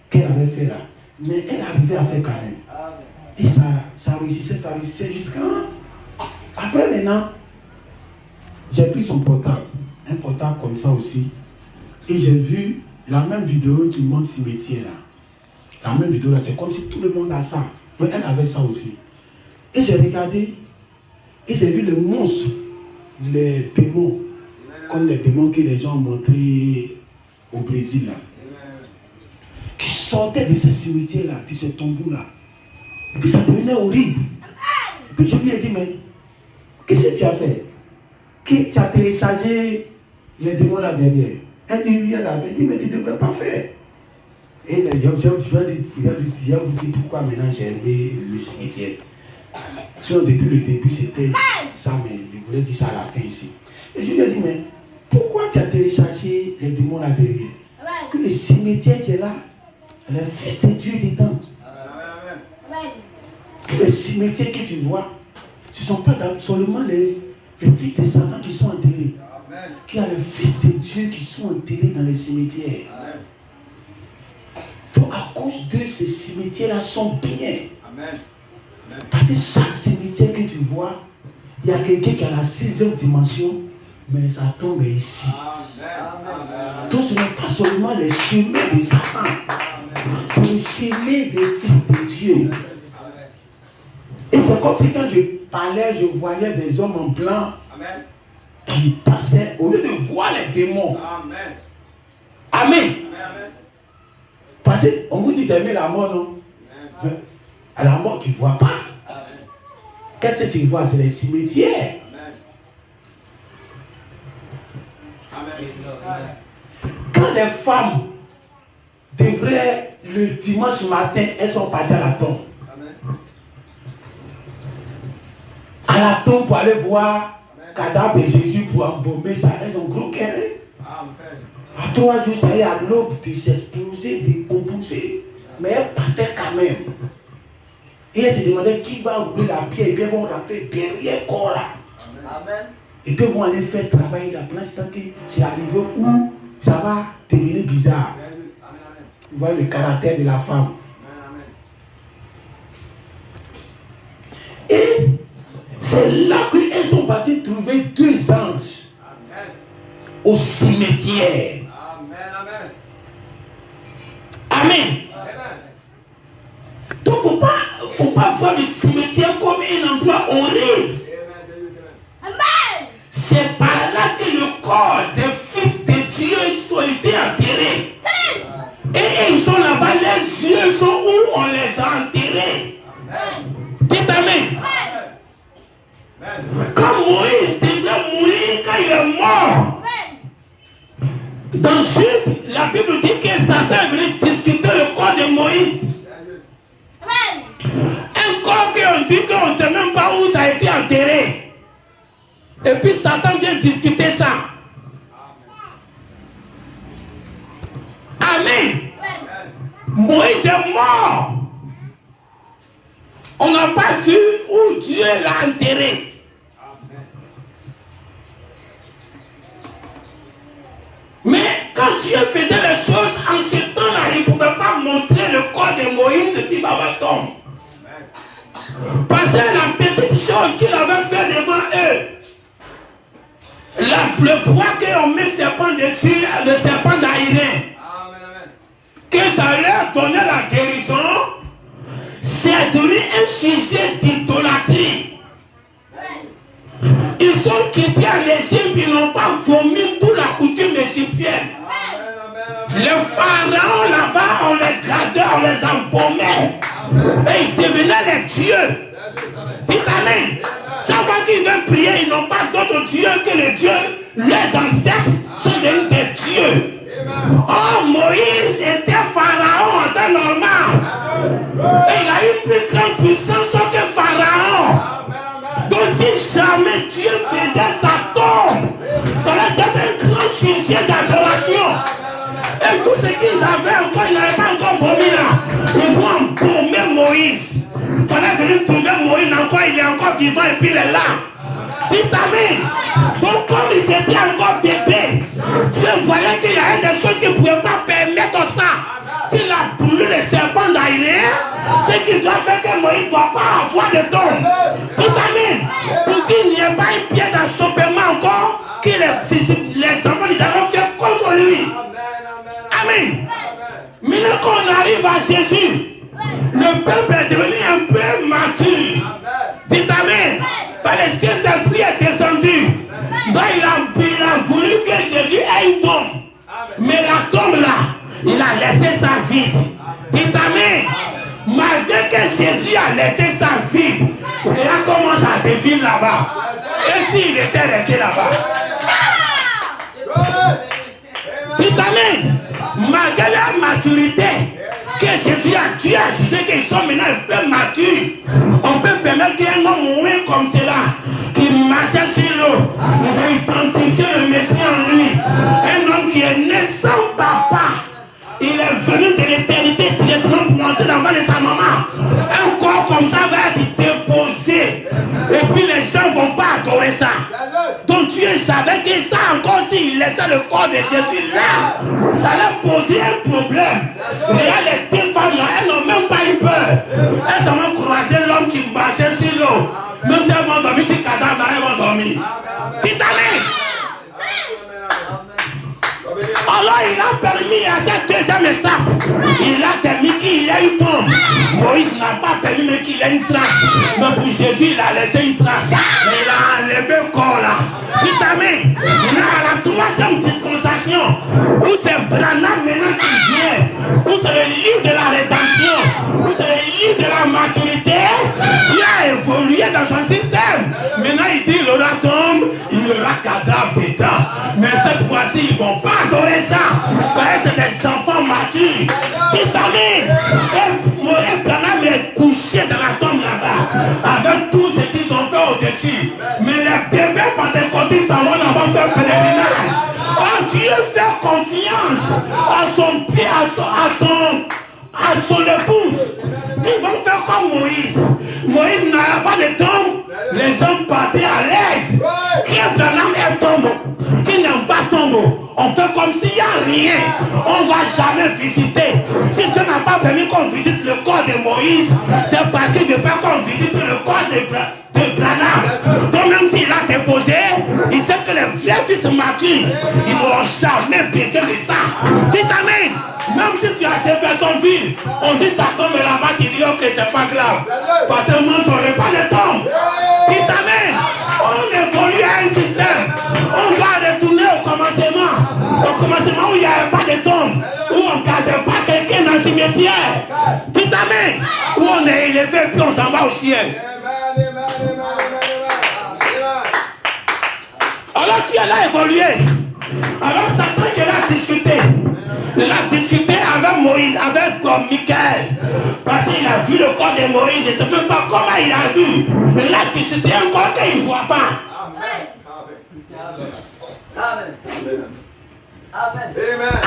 Speaker 3: qu'elle avait fait là. Mais elle arrivait à faire quand même. Et ça réussissait jusqu'à... Après maintenant, j'ai pris son portable. Un portable comme ça aussi. Et j'ai vu la même vidéo qui montre cimetière là. La même vidéo là, c'est comme si tout le monde a ça. Donc elle avait ça aussi. Et j'ai regardé, et j'ai vu le monstre, les démons, comme les démons que les gens ont montrés au Brésil là, qui sortaient de ce cimetière là, de ce tombeau là. Et puis ça devenait horrible. Et puis je lui ai dit, mais qu'est-ce que tu as fait? Tu as téléchargé les démons là derrière. Elle dit, oui, elle avait dit, mais tu ne devrais pas faire. Et je vais vous dire pourquoi maintenant j'ai aimé le cimetière. Sinon, depuis le début, c'était ça, mais je voulais dire ça à la fin ici. Et je lui ai dit, mais pourquoi tu as téléchargé les démons là derrière? Que le cimetière qui est là, le Fils de Dieu est dedans. Que les cimetières que tu vois, ce ne sont pas seulement les fils de Satan qui sont enterrés. Qu'il y a les Fils de Dieu qui sont enterrés dans les cimetières. Donc à cause de ces cimetières-là sont bien. Amen. Parce que chaque cimetière que tu vois, il y a quelqu'un qui a la 6e dimension, mais ça tombe ici. Amen. Donc ce n'est pas seulement les chemins de Satan, c'est les chemins des fils de Dieu. Et c'est comme si quand je parlais, je voyais des hommes en blanc qui passaient, au lieu de voir les démons. Amen. Amen. Parce qu'on vous dit d'aimer la mort, non? Mais à la mort, tu ne vois pas. Qu'est-ce que tu vois? C'est les cimetières. Quand les femmes devraient, le dimanche matin, elles sont parties à la tombe. À la tombe pour aller voir le cadavre de Jésus pour embaumer ça. Elles ont gros cœur. À 3 jours, ça y est, à l'aube de s'exploser, de composer. Mais elle partait quand même. Et elle se demandait qui va ouvrir la pierre. Et puis elles vont rentrer derrière le corps là. Amen. Et puis elles vont aller faire travailler la planche tant que c'est arrivé où ça va devenir bizarre. Vous voyez le caractère de la femme. Et c'est là qu'elles sont parties trouver 2 anges au cimetière. Amen. Donc il ne faut pas voir le cimetière comme un endroit horrible. C'est par là que le corps des fils de Dieu ont été enterrés. Et ils sont là-bas, les yeux sont où on les a enterrés. Dites Amen. Quand Moïse devait mourir, quand il est mort, dans Jude, la Bible dit que Satan est venu discuter le corps de Moïse. Un corps qu'on dit qu'on ne sait même pas où ça a été enterré. Et puis Satan vient discuter ça. Amen. Moïse est mort. On n'a pas vu où Dieu l'a enterré. Mais quand Dieu faisait les choses en ce temps-là, il ne pouvait pas montrer le corps de Moïse et puis Babaton. Parce que la petite chose qu'il avait fait devant eux, Le poids qu'on met serpent dessus, le serpent d'Aïré, que ça leur donnait la guérison, c'est devenu un sujet d'idolâtrie. Ils sont quittés en Égypte, ils n'ont pas vomi toute la coutume égyptienne. Les pharaons là-bas, on les gardait, on les embaumait. Et ils devenaient les dieux. Dites amen. Chaque fois qu'ils veulent prier, ils n'ont pas d'autres dieux que les dieux. Les ancêtres sont devenus des dieux. Oh, Moïse était pharaon en temps normal. Et il a eu plus grande puissance que pharaon. Donc si jamais Dieu faisait sa tombe, ça allait être un grand sujet d'adoration. Et tout ce qu'ils avaient encore, ils n'avaient pas encore vomi là. Ils vont embaumer Moïse. Quand on est venu trouver Moïse encore, il est encore vivant et puis il est là. Dites amen. Donc comme ils étaient encore bébés, Dieu voyait qu'il y avait des choses qu'il ne pouvait pas permettre ça. S'il a brûlé le serpent d'Aïré, c'est qu'il doit faire que Moïse ne doit pas avoir de tombe. Dites amen. Pour qu'il n'y ait pas une pierre d'achoppement encore, que les enfants ils avaient fait contre lui. Amen. Maintenant qu'on arrive à Jésus, le peuple est devenu un peu mature. Dites amen. Par le Saint-Esprit est descendu. Donc il a voulu que Jésus ait une tombe. Mais la tombe là, il a laissé sa vie. Dites amen. Malgré que Jésus a laissé sa vie, il a commencé à défiler là-bas. Et s'il était resté là-bas? Dites amen. Malgré la maturité que Jésus a tué, à juger qu'ils sont maintenant un peu matures, on peut permettre qu'un homme mourir comme cela, qui marchait sur l'eau, il va identifier le Messie en lui. Un homme qui est né sans papa, il est venu de l'éternité directement pour entrer dans le ventre de sa maman. Un corps comme ça va être déposé. Et puis les gens ne vont pas adorer ça. Donc Dieu savait que ça encore, s'il laissait le corps de Jésus là, ça allait poser un problème. Il y a les deux femmes là, elles n'ont même pas eu peur. Elles ont croisé l'homme qui marchait sur l'eau. Même si elles vont dormir sur le cadavre là, elles vont dormir. Dites amen. Alors il a permis à cette deuxième étape, il a permis qu'il y ait une tombe. Moïse n'a pas permis mais qu'il y ait une trace. Mais pour Jésus, il a laissé une trace. Mais il a enlevé le corps là. Dites amen. Maintenant à la troisième dispensation, où c'est Branham maintenant qui vient, où c'est le livre de la rédemption, où c'est le livre de la maturité, qui a évolué dans son système. Maintenant il dit il aura tombe, il aura cadavre dedans. Mais cette fois-ci, ils ne vont pas adorer ça. C'est des enfants matures. Dites amen. Et Branham est couché dans la tombe là-bas, avec tout ce qu'ils ont fait au-dessus. Mais les bébés pentecôtistes s'en vont là-bas faire pèlerinage. Oh, Dieu fait confiance à son pied, à son épouse. Ils vont faire comme Moïse. Moïse n'a pas de tombe. Les gens partaient à l'aise. Et Branham est tombeau. Qui n'aime pas tombeau. On fait comme s'il n'y a rien. On ne va jamais visiter. Si Dieu n'a pas permis qu'on visite le corps de Moïse, c'est parce qu'il ne veut pas qu'on visite le corps de Branham. Donc même s'il a déposé, il sait que les vrais fils matures, ils n'auront jamais besoin de ça. Dites amen. Même si tu as Jeffersonville, on dit ça tombe là-bas, tu dis ok, c'est pas grave. Parce que moi, je n'aurai pas de tombe. Dites amen. On évolue à un système. On va retourner au commencement. Au commencement où il n'y avait pas de tombe. Où on ne gardait pas quelqu'un dans le cimetière. Dites amen. Où on est élevé puis on s'en va au ciel. Alors tu es là évolué. Alors Satan qui est là à discuter. Il a discuté avec Moïse, avec Michael. Parce qu'il a vu le corps de Moïse. Je ne sais même pas comment il a vu. Mais il a discuté encore qu'il ne voit pas.
Speaker 4: Amen.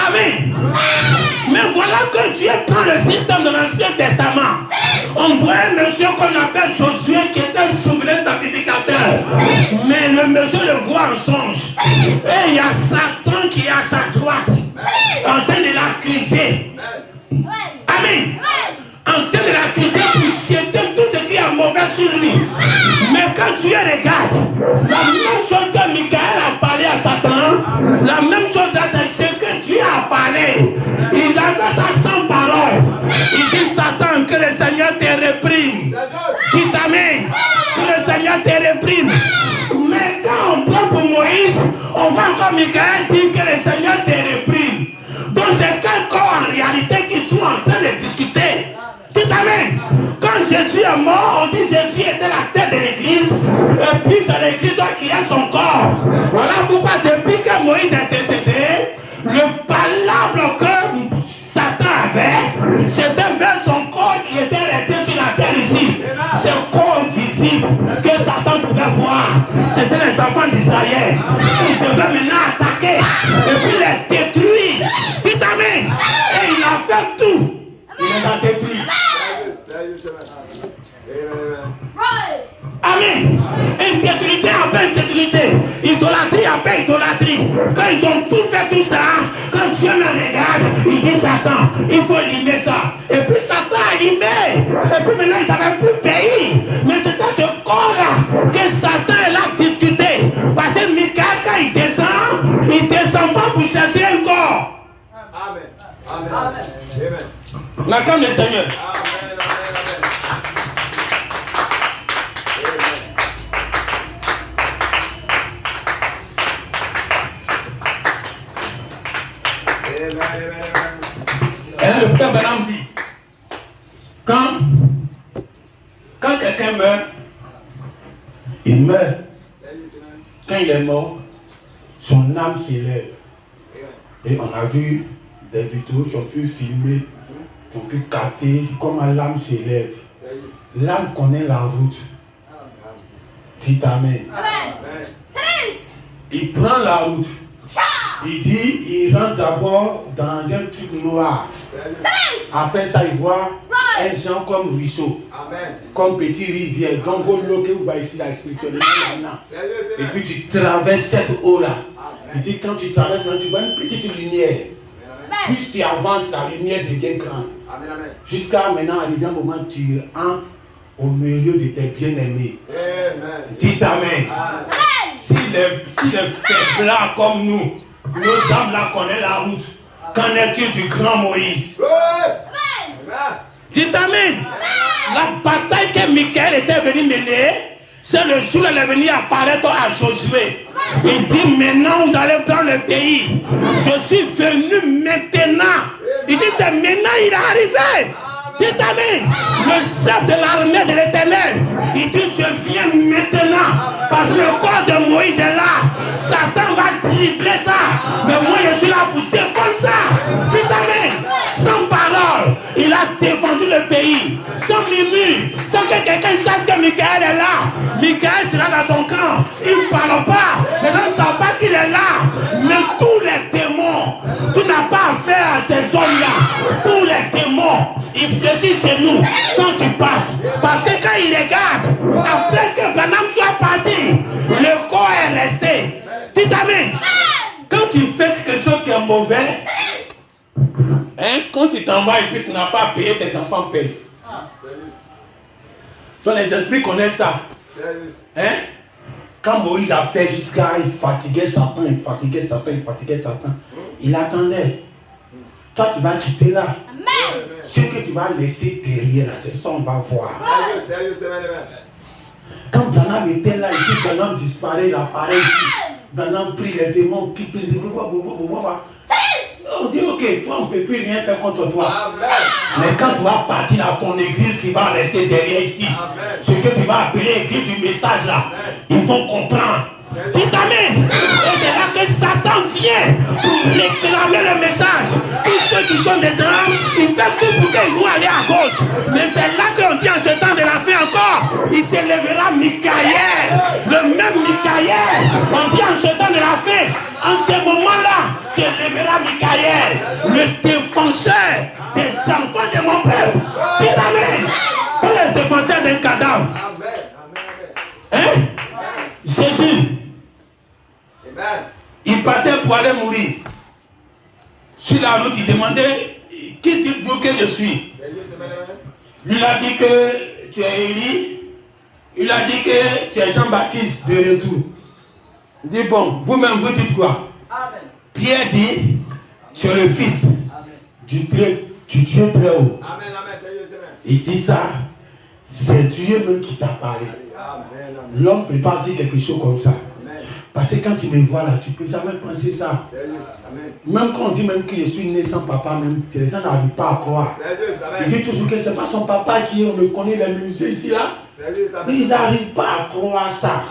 Speaker 3: Amen. Mais voilà que Dieu prend le système de l'Ancien Testament. On voit un monsieur qu'on appelle Josué qui était un souverain sacrificateur. Mais le monsieur le voit en songe. Et il y a Satan qui est à sa droite, en train de l'accuser. Amen. En train de l'accuser pour jeter tout ce qui est mauvais sur lui. Mais quand Dieu regarde, la même chose que Michael a parlé à La même chose là, c'est ce que Dieu a parlé. Il a fait ça sans parole. Il dit Satan, que le Seigneur te réprime. Dis amen. Que le Seigneur te réprime. Mais quand on prend pour Moïse, on va encore Michael dire que le Seigneur te réprime. Donc c'est quel corps en réalité qu'ils sont en train de discuter. Dis amen. Quand Jésus est mort, on dit Jésus était la tête de l'église. Et puis c'est l'église qui a son corps. Voilà pourquoi depuis que Moïse est décédé, le palabre que Satan avait, c'était vers son corps qui était resté sur la terre ici. Ce corps visible que Satan pouvait voir. C'était les enfants d'Israël. Ils devaient maintenant attaquer et puis les détruire. Dis amen. Et il a fait tout. Il les a détruits. Amen. Intégrité après intégrité. Idolâtrie après idolâtrie. Quand ils ont tout fait tout ça, quand Dieu me regarde, il dit Satan, il faut limer ça. Et puis Satan a limé. Et puis maintenant ils n'avaient plus pays. Mais c'était ce corps-là que Satan est là discuté. Parce que Michael, quand il descend pas pour chercher un corps.
Speaker 4: Amen. Amen. Amen.
Speaker 3: L'acclame le Seigneur.
Speaker 4: Amen.
Speaker 3: Et le Père Branham dit, quand quelqu'un meurt, il meurt. Quand il est mort, son âme s'élève. Et on a vu des vidéos qui ont pu filmer, qui ont pu capter comment l'âme s'élève. L'âme connaît la route. Dites Amen. Il prend la route. Il dit, il rentre d'abord dans un truc noir. Après ça, il voit un genre comme ruisseau, comme petite rivière. Donc, l'eau que vous voyez ici, la spiritualité maintenant. Et puis tu traverses cette eau-là. Il dit, quand tu traverses, tu vois une petite lumière. Plus tu avances, la lumière devient grande. Jusqu'à maintenant, arrivé un moment, tu entres au milieu de tes bien-aimés. Dites Amen. Si les faibles comme nous, nos âmes là connaissent la route, qu'en est-il du grand Moïse? Dites Amen. La bataille que Michael était venu mener, c'est le jour où il est venu apparaître à Josué. Il dit maintenant vous allez prendre le pays. Je suis venu maintenant. Il dit c'est maintenant il est arrivé. Dites Amen. Le chef de l'armée de l'Éternel, il dit je viens maintenant. Parce que le corps de Moïse est là. Satan va dribbler ça. Mais moi je suis là pour défendre ça. Dites Amen. Sans parole, il a défendu le pays. Sans murmure. Sans que quelqu'un sache que Michael est là. Michael sera dans ton camp. Il ne parle pas. Les gens ne savent pas qu'il est là. Mais tous les démons, tu n'as pas affaire à ces hommes-là. Tous les démons, ils fléchissent chez nous quand tu passes. Parce que quand ils regardent, après que Branham soit parti, le corps est resté. Dites Amen. Quand tu fais quelque chose qui est mauvais, quand tu t'en vas et puis tu n'as pas payé, tes enfants payent. Donc les esprits connaissent ça. Quand Moïse a fait jusqu'à, il fatiguait Satan, il attendait. Toi tu vas quitter là. Ce que tu vas laisser derrière là, c'est ça on va voir. Quand Branham était là, il dit Branham disparaît, il apparaît ici. Branham prie les démons, qui prient. On dit ok, toi on ne peut plus rien faire contre toi. Amen. Mais quand tu vas partir à ton église qui va rester derrière ici, ce que tu vas appeler église du message là, ils vont comprendre. Dites Amen. Et c'est là que Satan vient pour réclamer le message. Tous ceux qui sont dedans, ils font tout pour qu'ils vont aller à gauche. Mais c'est là qu'on dit en ce temps de la fin encore, il s'élèvera Michael. Le même Michael. On dit en ce temps de la fin, en ce moment-là, s'élèvera Michael, le défenseur des enfants de mon peuple. Dites Amen. Pas le défenseur d'un cadavre. Hein? Jésus. Il partait pour aller mourir. Sur la route, il demandait qui dites-vous que je suis? Lui il a dit que tu es Élie. Il a dit que tu es Jean-Baptiste de retour. Il dit bon, vous-même vous dites quoi? Pierre dit, tu es le fils du Dieu très haut. Ici, ça, c'est Dieu même qui t'a parlé. L'homme ne peut pas dire quelque chose comme ça. Parce que quand tu me vois là, tu ne peux jamais penser ça. Même quand on dit même que je suis né sans papa, même les gens n'arrivent pas à croire. Il dit toujours que ce n'est pas son papa qui est, on le connaît les musées ici là. Il n'arrive pas à croire ça.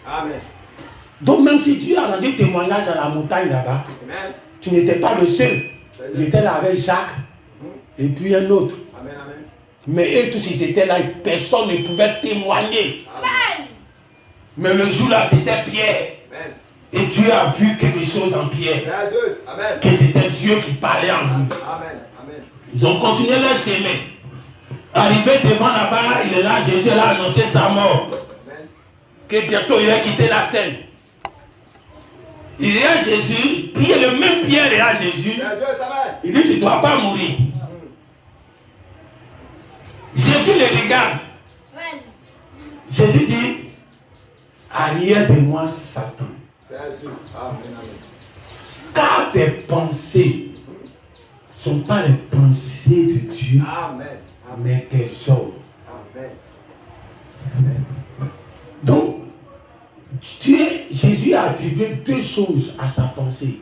Speaker 4: Amen.
Speaker 3: Donc même si Dieu a rendu témoignage à la montagne là-bas, tu n'étais pas le seul. Il était là avec Jacques et puis un autre. Mais eux tous ils étaient là et personne ne pouvait témoigner. Mais le jour là c'était Pierre. Et Dieu a vu quelque chose en Pierre. Que c'était Dieu qui parlait en lui. Ils ont continué leur chemin. Arrivé devant là-bas, il est là, Jésus a annoncé sa mort. Que bientôt il va quitter la scène. Il est à Jésus, puis le même Pierre est à Jésus. Il dit, tu ne dois pas mourir. Jésus le regarde. Jésus dit, arrière de moi, Satan. Car tes pensées ne sont pas les pensées de Dieu, mais des hommes. Donc, Jésus a attribué deux choses à sa pensée.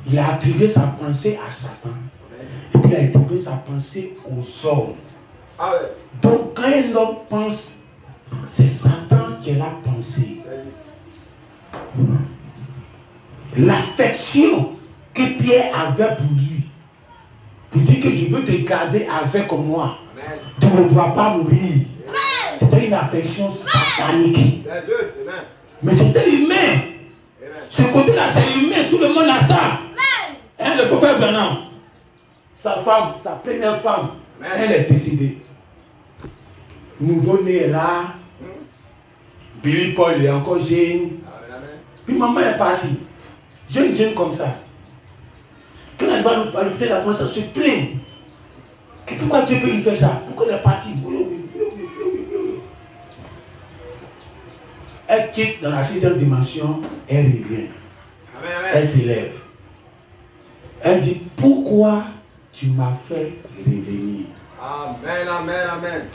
Speaker 3: Il a attribué sa pensée à Satan. Et puis il a attribué sa pensée aux hommes. Donc quand un homme pense, c'est Satan qui est la pensée. L'affection que Pierre avait pour lui, pour dire que je veux te garder avec moi, tu ne dois pas mourir. C'était une affection satanique. Mais c'était humain. Ce côté-là, c'est humain. Tout le monde a ça. Hein, le prophète Branham, sa femme, sa première femme, elle est décédée. Nouveau-né est là. Billy Paul est encore jeune. Puis maman est partie. Jeune comme ça. Quand elle va à l'hôpital, la pensée se plaint. Pourquoi Dieu peut lui faire ça? Pourquoi elle est partie? Elle quitte dans la 6e dimension, elle revient. Elle s'élève. Elle dit, pourquoi tu m'as fait revenir?
Speaker 4: Amen.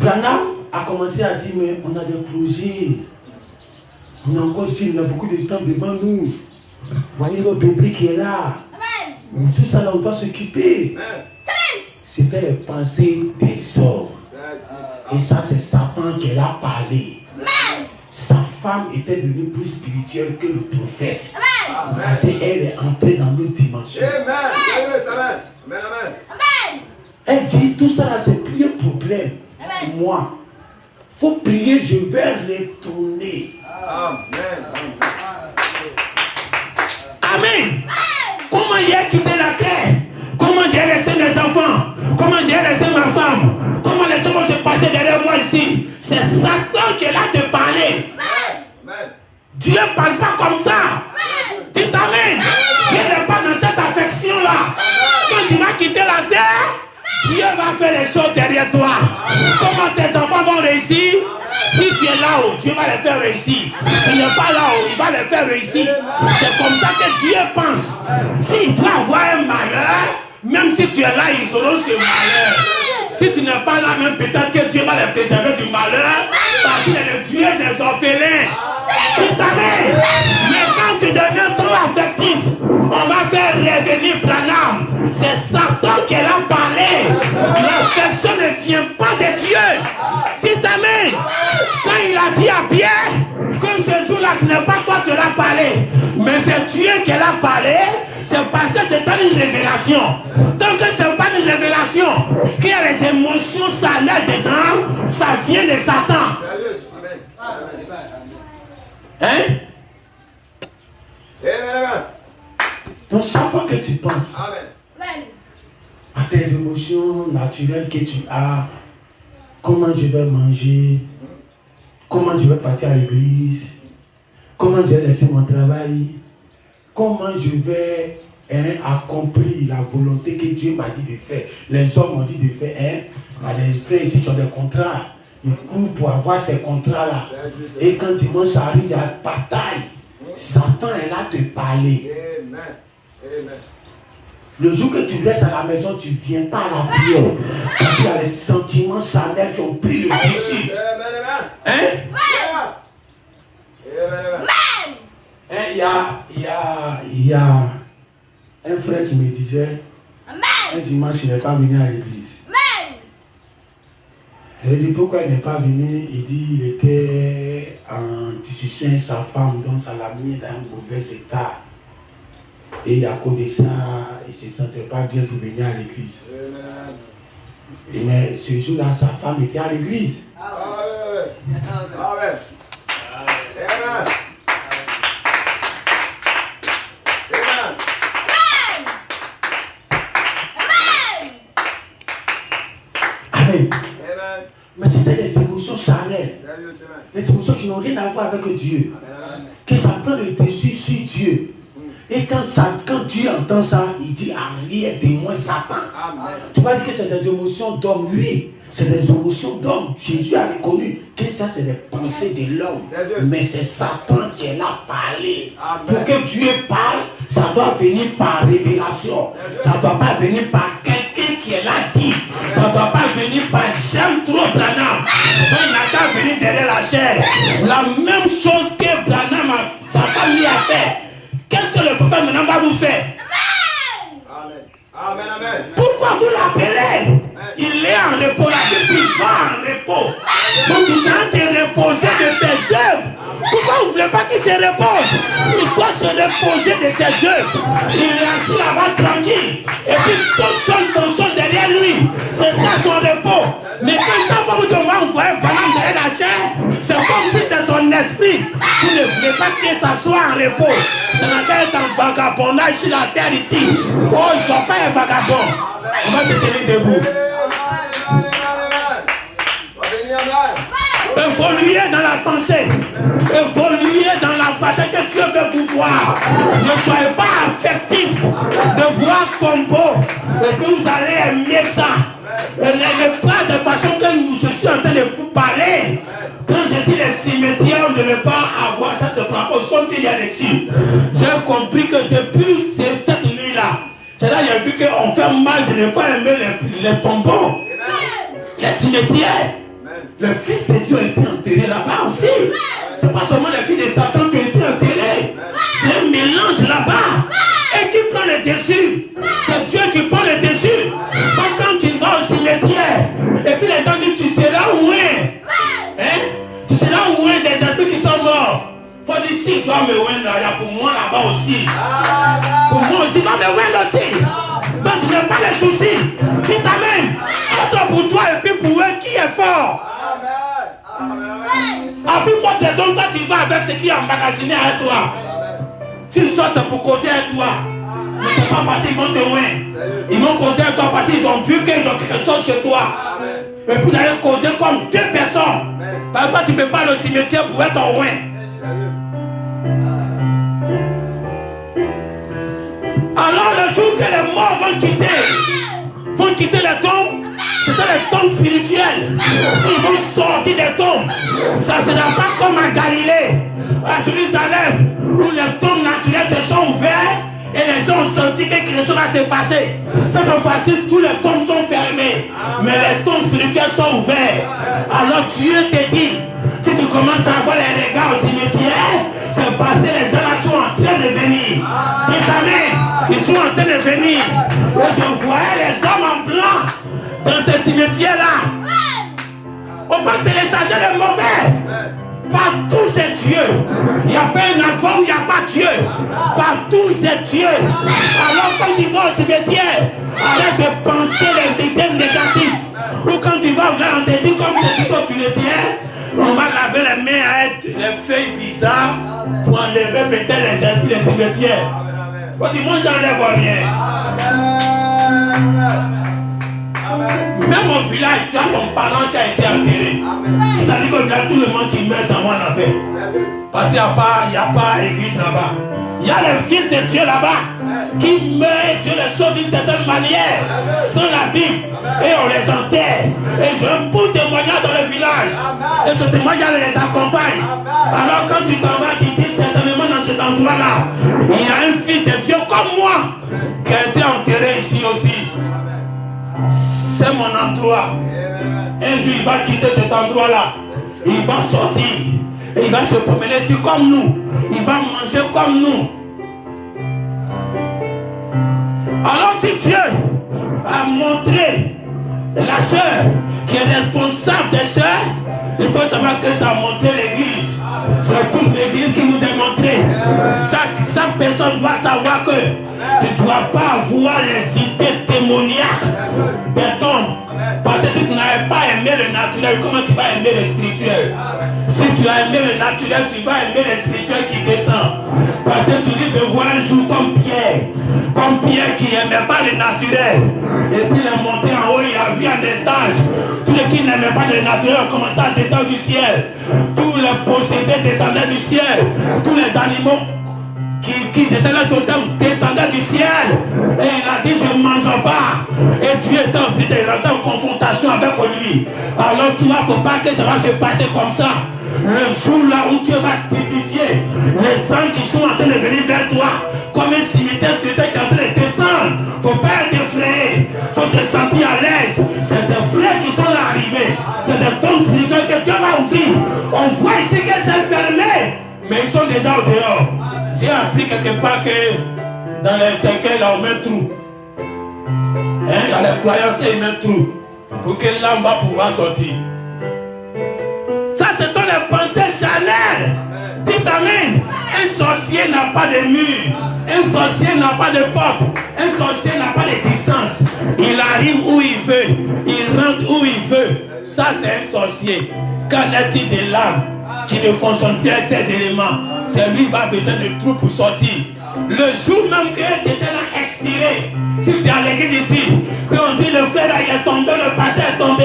Speaker 3: Branham a commencé à dire, mais on a des projets. On a encore on a beaucoup de temps devant nous. Voyez le bébé qui est là. Tout ça, là, on doit s'occuper. C'était les pensées des hommes. Et ça, c'est Satan qui l'a parlé. Sa femme était devenue plus spirituelle que le prophète. Parce qu'elle est entrée dans notre dimension. Elle dit, tout ça, c'est plus un problème pour moi. Il faut prier, je vais retourner. Amen. Comment j'ai quitté la terre? Comment j'ai laissé mes enfants? Comment j'ai laissé ma femme? Comment les choses vont se passer derrière moi ici? C'est Satan qui est là de parler. Dieu ne parle pas comme ça. Dites Amen. Dieu n'est pas dans cette affection-là. Quand tu vas quitter la terre, Dieu va faire les choses derrière toi. Comment tes enfants vont réussir? Si tu es là-haut, Dieu va les faire réussir. Si tu n'es pas là-haut, il va les faire réussir. C'est comme ça que Dieu pense. S'il doit avoir un malheur, même si tu es là, ils auront ce malheur. Si tu n'es pas là, même peut-être que Dieu va les préserver du malheur, parce qu'il est le Dieu des orphelins. Tu savais? Mais quand tu deviens trop affectif, on va faire revenir Branham. C'est Satan qui l'a parlé. L'affection ne vient pas de Dieu. Dites Amen. Quand il a dit à Pierre que ce jour-là, ce n'est pas toi qui l'as parlé, mais c'est Dieu qui l'a parlé, c'est parce que c'est une révélation. Tant que ce n'est pas une révélation, qu'il y a les émotions salaires dedans, ça vient de Satan. Hein? Donc chaque fois que tu penses à tes émotions naturelles que tu as, comment je vais manger, comment je vais partir à l'église, comment je vais laisser mon travail, comment je vais accomplir la volonté que Dieu m'a dit de faire. Les hommes m'ont dit de faire. Il y a des frères ici qui ont des contrats. Ils courent pour avoir ces contrats-là. Et quand dimanche arrive, il y a bataille. Satan est là te parler. Le jour que tu restes à la maison, tu ne viens pas à la prière. Parce qu'il y a les sentiments charnels qui ont pris le dessus. Hein? Il y a un frère qui me disait, un dimanche, il n'est pas venu à l'église. Je lui ai dit pourquoi il n'est pas venu. Il dit il était en discussion avec sa femme, donc ça l'a mis dans un mauvais état. Et à cause de ça, il ne se sentait pas bien pour venir à l'église. Mais ce jour-là, sa femme était à l'église. Amen. Mais c'était des émotions charnelles. Des émotions qui n'ont rien à voir avec Dieu. Que ça prend le dessus sur Dieu. Et quand Dieu entend ça, il dit arrière-de-moi Satan. Tu vas dire que c'est des émotions d'homme. Oui, c'est des émotions d'homme. Jésus a reconnu que ça, c'est des pensées de l'homme. Mais c'est Satan qui est là parler. Pour que Dieu parle, ça doit venir par révélation. Ça ne doit pas venir par quelqu'un qui est là dit. Ça ne doit pas venir par j'aime trop Branham. Donc il n'a qu'à venir derrière la chair. La même chose que Branham, sa famille a fait. Qu'est-ce que le prophète maintenant va vous faire?
Speaker 4: Amen. Amen, amen.
Speaker 3: Pourquoi vous l'appelez? Il est en repos, la Bible va en repos. Donc tu dois te reposer de tes œuvres. Pourquoi vous ne voulez pas qu'il se repose? Il doit se reposer de ses œuvres. Il est assis là-bas tranquille. Et puis tout seul derrière lui. C'est ça son repos. Mais quand ça va vous envoyer Branham derrière la chair, c'est comme si c'est son esprit. Vous ne voulez pas que ça soit en repos. Ça n'a qu'à être en vagabondage sur la terre ici. Oh, il ne doit pas être vagabond. On va se tenir debout. Évoluez dans la pensée. Évoluez dans la bataille que Dieu veut vous voir. Ne soyez pas affectif de voir combo. Et puis vous allez aimer ça. Et n'aimez pas de façon que je suis en train de vous parler. Quand je dis les cimetières, on ne devait pas avoir ça, c'est par rapport au son qu'il y a dessus. J'ai compris que depuis cette nuit-là, c'est là que j'ai vu qu'on fait mal de ne pas aimer les tombeaux, les cimetières. Le fils de Dieu a été enterré là-bas aussi. C'est pas seulement les fils de Satan qui ont été enterrés. C'est un mélange là-bas. Et qui prend le dessus? C'est Dieu qui prend le dessus. Donc quand tu vas au cimetière, et puis les gens disent tu seras loin. Hein? Tu seras loin des esprits qui sont morts. Faut dire si il doit me loin là, il y a pour moi là-bas aussi. Pour moi aussi, il doit me loin aussi. Donc je n'ai pas les soucis. Dites amen. Entre pour toi et puis pour eux qui est fort. Après toi, toi tu vas avec ce qui est emmagasiné à toi. Si toi c'est pour causer à toi, ne c'est pas parce qu'ils vont te loin. Ils vont causer à toi parce qu'ils ont vu qu'ils ont quelque chose chez toi. Et puis d'aller causer comme deux personnes. Parce que toi tu ne peux pas aller au cimetière pour être en loin. Alors le jour que les morts vont quitter les tombes, c'était les tombes spirituelles. Ils vont sortir des tombes. Ça ne sera pas comme à Galilée, à Jérusalem, où les tombes naturelles se sont ouvertes et les gens ont senti que quelque chose va se passer. Cette fois-ci, tous les tombes sont fermées, mais les tombes spirituelles sont ouvertes. Alors Dieu te dit, si tu commences à avoir les regards au cimetière, c'est parce que les gens là sont en train de venir. Vous savez, ils sont en train de venir. Et je voyais les hommes en blanc dans ces cimetières-là. On va télécharger le mauvais. Partout c'est Dieu. Il n'y a pas un endroit où il n'y a pas Dieu. Partout c'est Dieu. Alors quand tu vas au cimetière, arrête de penser les idées négatives. Ou quand tu vas on te dit comme tu dis au cimetière, on va laver les mains avec les feuilles bizarres pour enlever peut-être les esprits des cimetières. Faut dire moi j'enlève rien. Même au village, tu as ton parent qui a été enterré. C'est-à-dire qu'au village, tout le monde qui meurt, ça moi en fait. Parce qu'il n'y a pas église là-bas. Il y a les fils de Dieu là-bas qui meurent, Dieu les sauve d'une certaine manière, sans la Bible, et on les enterre. Et j'ai un beau témoignage dans le village. Et ce témoignage les accompagne. Alors quand tu t'en vas, tu dis certainement dans ce cet endroit-là, il y a un fils de Dieu comme moi qui a été enterré ici aussi. C'est mon endroit. Un jour, il va quitter cet endroit-là. Il va sortir. Et il va se promener ici comme nous. Il va manger comme nous. Alors si Dieu a montré la sœur qui est responsable des sœurs, il faut savoir que ça a montré l'église. C'est toute l'église qui nous est montrée. Chaque personne doit savoir que tu ne dois pas avoir les idées démoniaques des hommes. Parce que si tu n'avais pas aimé le naturel, comment tu vas aimer le spirituel? Si tu as aimé le naturel, tu vas aimer le spirituel qui descend. Parce que tu dis de voir un jour comme Pierre qui n'aimait pas le naturel. Et puis il est monté en haut, il a vu un stage. Tous ceux qui n'aimaient pas le naturel ont commencé à descendre du ciel. Tous les possédés descendaient du ciel. Tous les animaux qui étaient là totem descendaient du ciel. Et il a dit je ne mange pas. Et Dieu est en plus de rentrer en confrontation avec lui. Alors toi, il ne faut pas que ça va se passer comme ça. Le jour là où Dieu va typifier les anges qui sont en train de venir vers toi comme un cimetière spirituel qui est en train de descendre. Il ne faut pas être effrayé. Il faut te sentir à l'aise. C'est des frères qui sont là arrivés. C'est des tombes spirituelles que Dieu va ouvrir. On voit ici que c'est fermé. Mais ils sont déjà au dehors. J'ai appris quelque part que dans les cercueils, là, on met un trou. Dans les croyances, il met un trou. Pour que l'âme va pouvoir sortir. Ça, c'est ton pensée charnelle. Dites amen. Un sorcier n'a pas de mur. Un sorcier n'a pas de porte. Un sorcier n'a pas de distance. Il arrive où il veut. Il rentre où il veut. Ça, c'est un sorcier. Qu'en est-il de l'âme qui ne fonctionne plus avec ces éléments? C'est lui qui va besoin de trous pour sortir. Le jour même que tu étais là expiré, si c'est à l'église ici, qu'on dit le frère il est tombé, le passé est tombé,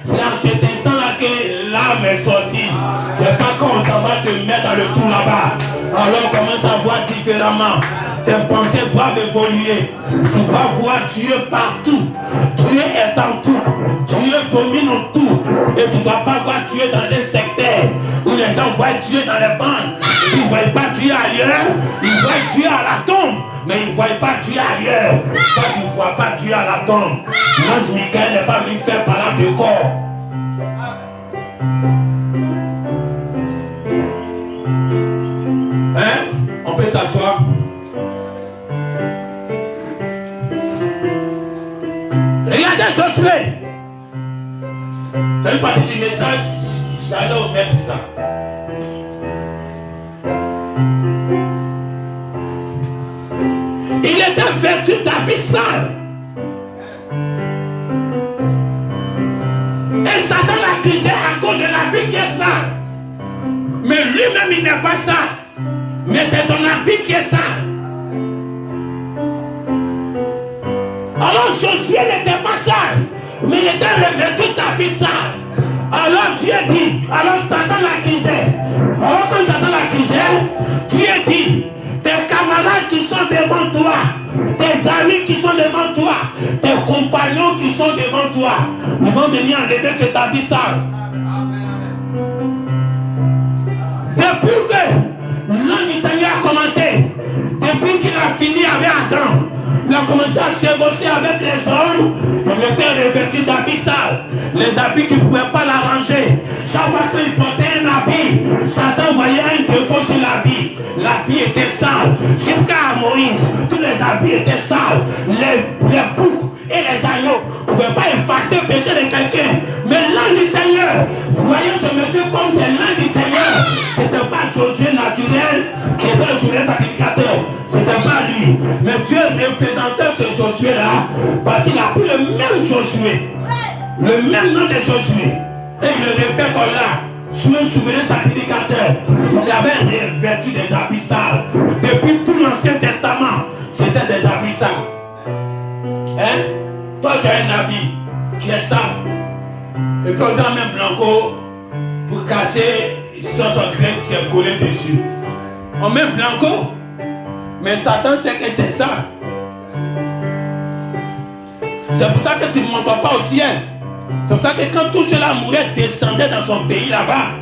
Speaker 3: c'est en cet instant-là que l'âme est sortie. C'est pas quand ça va te mettre dans le trou là-bas. Alors commence à voir différemment. Tes pensées doivent évoluer. Tu dois voir Dieu partout. Dieu est en tout. Dieu domine en tout. Et tu ne dois pas voir Dieu dans un secteur où les gens voient Dieu dans les banques. Ils ne voient pas Dieu ailleurs. Ils voient Dieu à la tombe. Mais ils ne voient pas Dieu ailleurs. Toi, tu ne vois pas Dieu à la tombe. L'ange Michael n'est pas venu faire parler de corps. Hein? On peut s'asseoir. Regardez Josué. C'est une partie du message. J'allais omettre ça. Il était vêtu d'habits sales. Et Satan l'accusait à cause de l'habit qui est sale. Mais lui-même, il n'est pas sale. Mais c'est son habit qui est sale. Alors Josué n'était pas sale. Mais il était revêtu d'habits sales. Alors Dieu dit, alors Satan l'accusait. Alors quand Satan l'accusait, Dieu dit, tes camarades qui sont devant toi, tes amis qui sont devant toi, tes compagnons qui sont devant toi, ils vont venir enlever cet habit sale. Depuis que l'an du Seigneur a commencé, depuis qu'il a fini avec Adam, il a commencé à chevaucher avec les hommes. Il était revêtu d'habits sales. Les habits qui ne pouvaient pas l'arranger. Chaque fois qu'il portait un habit, Satan voyait un défaut sur l'habit. L'habit était sale. Jusqu'à Moïse, tous les habits étaient sales. Les boucs et les agneaux ne pouvaient pas effacer le péché de quelqu'un. Mais l'an du Seigneur, vous voyez ce monsieur comme c'est l'an du Seigneur. Ce n'était pas Josué naturel qui était le souverain sacrificateur. Ce n'était pas lui. Mais Dieu représentait ce Josué-là parce qu'il a pris le même Josué. Le même nom de Josué. Et il le répète comme là. Sous le souverain sacrificateur, il avait revêtu des habits sales. Depuis tout l'Ancien Testament, c'était des habits sales. Hein? Toi, tu as un habit qui est sale. Et puis on donne un blanco pour cacher son grain qui est collé dessus. On met blanco. Mais Satan sait que c'est ça. C'est pour ça que tu ne montes pas au ciel. C'est pour ça que quand tout cela mourait, descendait dans son pays là-bas,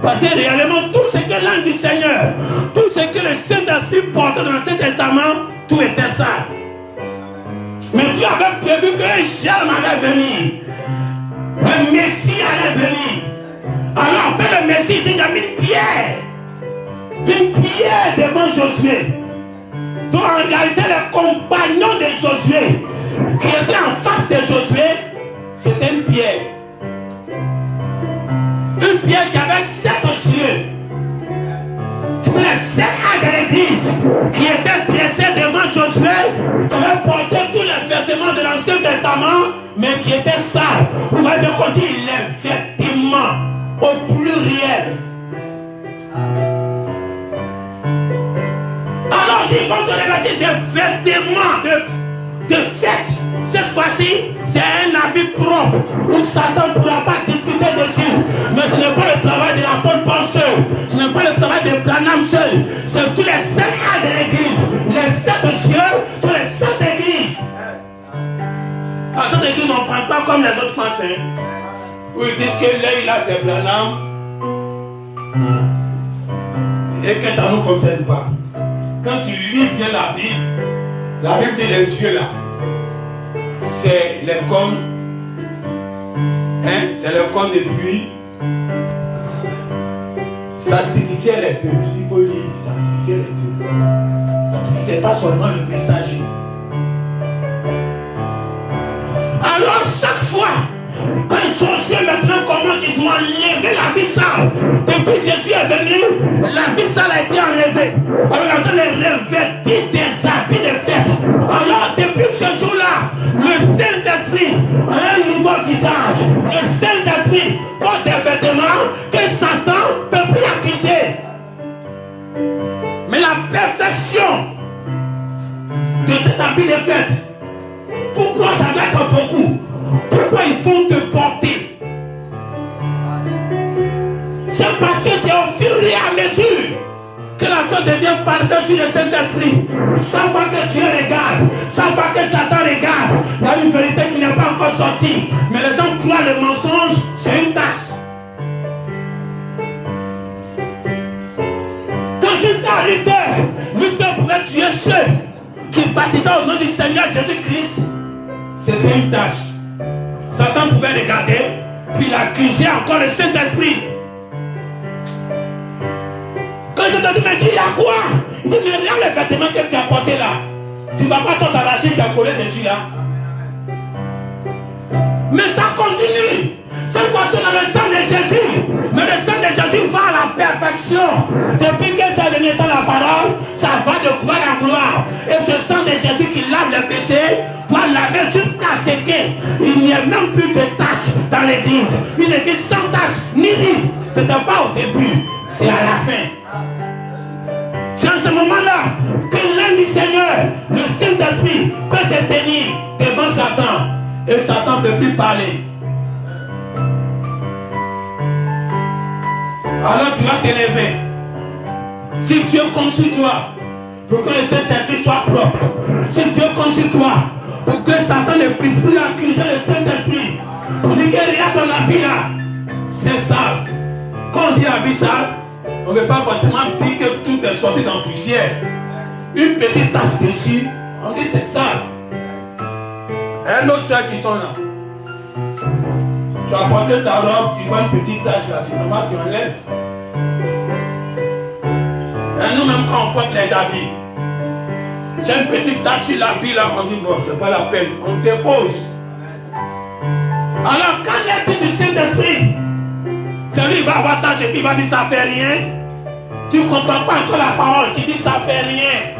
Speaker 3: Parce que réellement, tout ce que l'âme du Seigneur, tout ce que le Saint-Esprit portait dans l'Ancien Testament, tout était sale. Mais Dieu avait prévu qu'un germe allait venir. Le Messie allait venir. Alors, après le Messie, il a mis une pierre. Une pierre devant Josué. Donc, en réalité, les compagnons de Josué, qui étaient en face de Josué, c'était une pierre. Une pierre qui avait 7 yeux. C'était les 7 actes de l'église qui étaient dressés devant Josué, qui avait porté tous les vêtements de l'Ancien Testament, mais qui étaient sales. Vous voyez bien qu'on dit les vêtements au pluriel. Alors, ils vont te revêtir des vêtements de fête. Cette fois-ci, c'est un habit propre où Satan ne pourra pas discuter dessus. Mais ce n'est pas le travail de l'apôtre Paul seul. Ce n'est pas le travail de Branham seul. C'est tous les 7 actes de l'église. Les 7 cieux sont les 7 églises. Dans cette église, on ne pense pas comme les autres pensent. Où ils disent que l'œil là, c'est Branham. Et que ça ne nous concerne pas. Quand tu lis bien la Bible dit les yeux là. C'est les cônes. C'est le cône et puis sanctifier les deux. S'il faut lire, sanctifier les deux. Sanctifier pas seulement le messager. Alors chaque fois, quand Josué maintenant commence, ils ont enlevé l'habit sale. Depuis que Jésus est venu, l'habit sale a été enlevé. Alors on est en train de revêtir des habits de fête. Alors depuis ce jour-là, le Saint-Esprit a un nouveau visage. Le Saint-Esprit porte des vêtements que Satan ne peut plus accuser. Mais la perfection de cet habit de fête, pourquoi ça doit être beaucoup? Pourquoi ils vont te porter? C'est parce que c'est au fur et à mesure que la chose devient parfaite sur le Saint-Esprit. Chaque fois que Dieu regarde, chaque fois que Satan regarde, il y a une vérité qui n'est pas encore sortie. Mais les gens croient le mensonge, c'est une tâche. Quand jusqu'à Luther pouvait tuer ceux qui baptisaient au nom du Seigneur Jésus-Christ, c'était une tâche. Satan pouvait regarder, puis il accusait encore le Saint-Esprit. Quand le Saint-Esprit me dit, il y a quoi? Il dit, mais regarde les vêtements que tu as portés là. Tu ne vas pas sauce arrachée qui a collé dessus là. Mais ça continue. Cette fois-ci, dans le sang de Jésus. Mais le sang de Jésus va à la perfection. Depuis que ça venu dans la parole, ça va de gloire en gloire. Et ce sang de Jésus qui lave les péchés doit laver jusqu'à ce qu'il n'y ait même plus de taches dans l'église. Une église sans taches ni ride. Ce n'était pas au début, c'est à la fin. C'est en ce moment-là que l'un du Seigneur, le Saint-Esprit, peut se tenir devant Satan. Et Satan ne peut plus parler. Alors tu vas t'élever. Si Dieu compte sur toi, pour que le Saint-Esprit soit propre. Si Dieu compte sur toi, pour que Satan ne puisse plus accuser le Saint-Esprit. Pour dire que regarde ton habit là, c'est sale. Quand on dit habit sale, on ne veut pas forcément dire que tout est sorti dans la poussière. Une petite tache dessus, on dit c'est sale. Et nos soeurs qui sont là. Tu as porté ta robe, tu vois une petite tache là, finalement tu enlèves. Et nous-mêmes quand on porte les habits, c'est une petite tache sur l'habit là, on dit bon, c'est pas la peine, on dépose. Alors quand l'être du Saint-Esprit, celui il va avoir tâche et puis il va dire ça fait rien. Tu ne comprends pas encore la parole, tu dis ça fait rien.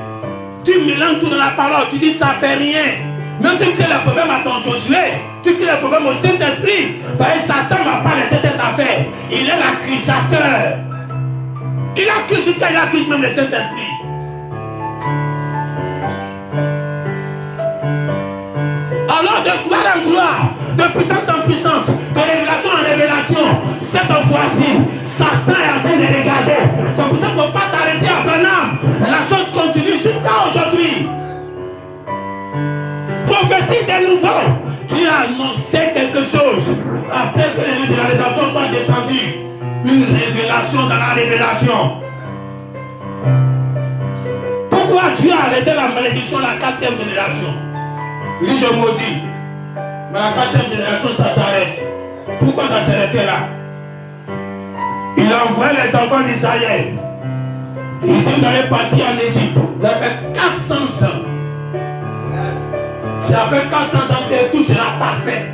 Speaker 3: Tu mélanges tout dans la parole, tu dis ça fait rien. Même tu crées le problème à ton Josué, tu crées le problème au Saint-Esprit. Parce que Satan ne va pas laisser cette affaire. Il est l'accusateur. Il accuse jusqu'à il accuse même le Saint-Esprit. Alors de gloire en gloire, de puissance en puissance, de révélation en révélation, cette fois-ci, Satan est en train de regarder. C'est pour ça qu'il ne faut pas t'arrêter à Branham. La chose continue jusqu'à aujourd'hui. Prophétie des nouveaux. Tu as annoncé quelque chose. Après que les nuits de la rédemption soient descendues, Une révélation dans la révélation. Pourquoi Dieu a arrêté la malédiction de la 4e génération? Il dit je maudis. Mais la 4e génération ça s'arrête. Pourquoi ça s'arrêtait là? Il a envoyé les enfants d'Israël. Il dit vous allez partir en Égypte. Vous avez fait 400 ans. C'est après 400 ans que tout sera parfait.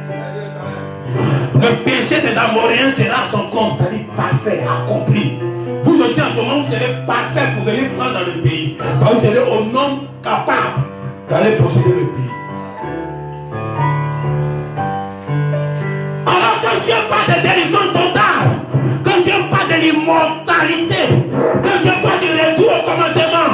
Speaker 3: Le péché des Amoréens sera à son compte, c'est-à-dire parfait, accompli. Vous aussi en ce moment, vous serez parfait pour venir prendre dans le pays. Vous serez au nombre capable d'aller posséder le pays. Alors quand Dieu parle de délivrance totale, quand Dieu parle de l'immortalité, quand Dieu parle du retour au commencement,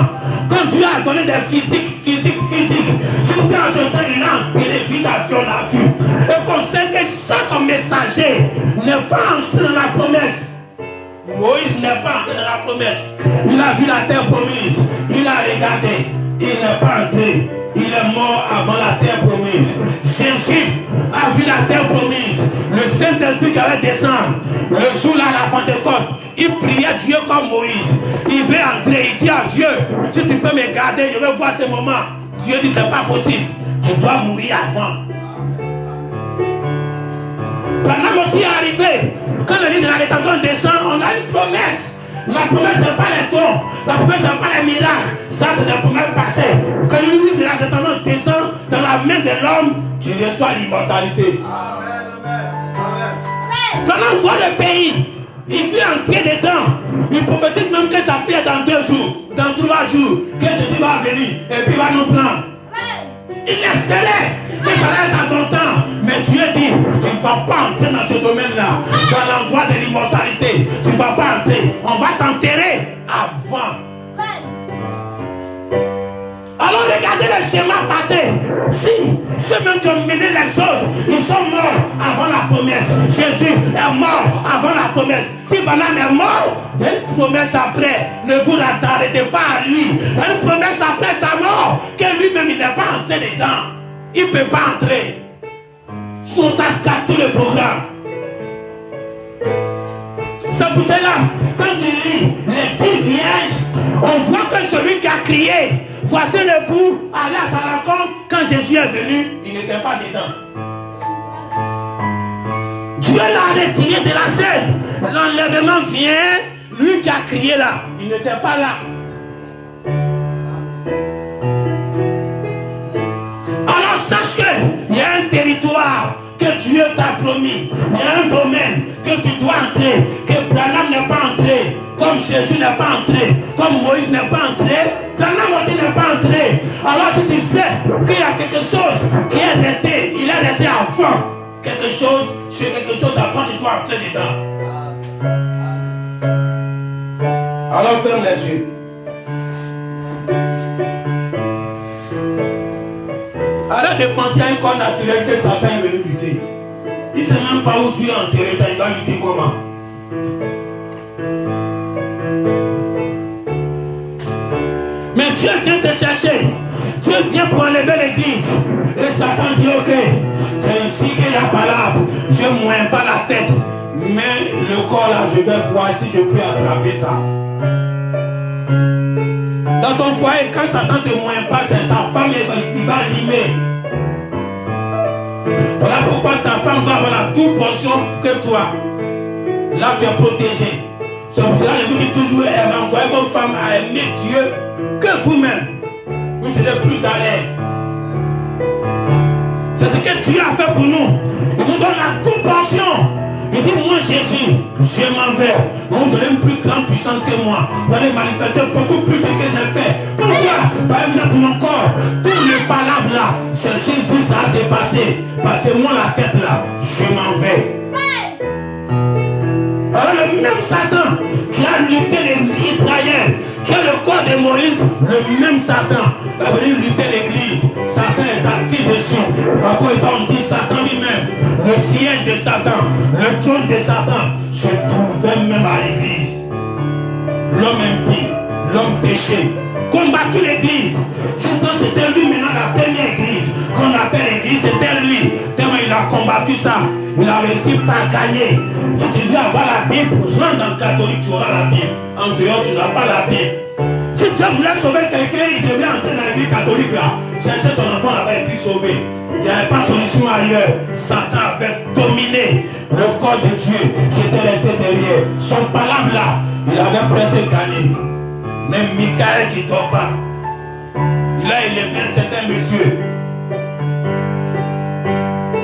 Speaker 3: quand Dieu a donné des physiques, jusqu'à ce temps, il a enterré vis-à-vis la vue. Et qu'on sait que chaque messager n'est pas entré dans la promesse. Moïse n'est pas entré dans la promesse. Il a vu la terre promise. Il a regardé. Il n'est pas entré. Il est mort avant la terre promise. Jésus a vu la terre promise. Le Saint-Esprit qui allait descendre. Le jour là, la Pentecôte, il priait Dieu comme Moïse. Il veut entrer. Il dit à Dieu, si tu peux me garder, je veux voir ce moment. Dieu dit, c'est pas possible. Tu dois mourir avant. Branham aussi est arrivé. Quand le livre de la rétention descend, on a une promesse. La promesse, ce n'est pas les dons. La promesse, ce n'est pas les miracles. Ça, c'est des promesses passées. Quand le livre de la rétention descend dans la main de l'homme, tu reçois l'immortalité. Branham voit le pays. Il fait entrer dedans. Il prophétise même que ça plaît dans 2 jours, dans 3 jours, que Jésus va venir et puis va nous prendre. Il espérait que ça allait être à ton temps. Mais Dieu dit, tu ne vas pas entrer dans ce domaine-là, dans l'endroit de l'immortalité. Tu ne vas pas entrer. On va t'enterrer avant. Alors regardez le schéma passé. Si ceux-mêmes qui ont mené les autres, ils sont morts avant la promesse. Jésus est mort avant la promesse. Si Branham est mort, il y a une promesse après. Ne vous arrêtez pas à lui. Il y a une promesse après sa mort, que lui-même il n'est pas entré dedans. Il ne peut pas entrer. Sinon ça gâte tout le programme. C'est pour cela, quand tu lis les 10 vierges, on voit que celui qui a crié, voici le bout, allait à sa rencontre, quand Jésus est venu, il n'était pas dedans. Dieu l'a retiré de la scène. L'enlèvement vient, lui qui a crié là, il n'était pas là. Alors sache qu'il y a un territoire que Dieu t'a promis. Il y a un domaine que tu dois entrer, que Branham n'est pas entré, comme Jésus n'est pas entré, comme Moïse n'est pas entré, Branham aussi n'est pas entré. Alors si tu sais qu'il y a quelque chose qui est resté, il est resté avant quelque chose, sur quelque chose avant tu dois entrer dedans. Alors ferme les yeux. Arrête de penser à un corps naturel que Satan est venu lutter. Il ne sait même pas où tu es enterré, ça il va lutter comment. Mais Dieu vient te chercher. Dieu vient pour enlever l'église. Et Satan dit ok, c'est ainsi qu'il y a parlable. Je ne moins pas la tête. Mais le corps là, je vais voir si je peux attraper ça. Dans ton foyer, quand Satan ne te moint pas, c'est ta femme qui va limer. Voilà pourquoi ta femme doit avoir la double portion que toi. Là, tu es protégé. C'est pour cela que je vous dis toujours, elle m'a envoyé vos femmes à aimer Dieu que vous-même. Vous serez plus à l'aise. C'est ce que Dieu a fait pour nous. Il nous donne la double portion. Il dit, moi Jésus, je m'en vais. Vous aurez une plus grande puissance que moi. Vous allez manifester beaucoup plus ce que j'ai fait. Pourquoi? Par exemple, mon corps, tout le palabre là, c'est sur vous ça s'est passé. Passez-moi la tête là, je m'en vais. Alors le même Satan qui a lutté l'Israël, qui est le corps de Moïse, le même Satan va venir lutter l'église. Satan est assis dessus. Pourquoi on dit Satan lui-même, le siège de Satan, le trône de Satan, se trouvait même à l'église. L'homme impie, l'homme péché, combattu l'église. Justement, c'était lui maintenant la première église qu'on appelle l'église, c'était lui. Tellement il a a combattu ça. Il a réussi par gagner. Si tu veux avoir la Bible, rentre dans le catholique, tu auras la Bible. En dehors, tu n'as pas la Bible. Si Dieu voulait sauver quelqu'un, il devrait entrer dans l'église catholique là. Chercher son enfant là-bas et puis sauver. Il n'y avait pas de solution ailleurs. Satan avait dominé le corps de Dieu qui était resté derrière. Son palabre là, il avait presque gagné. Même Michael qui ne dort pas. Là, il est fait un certain monsieur.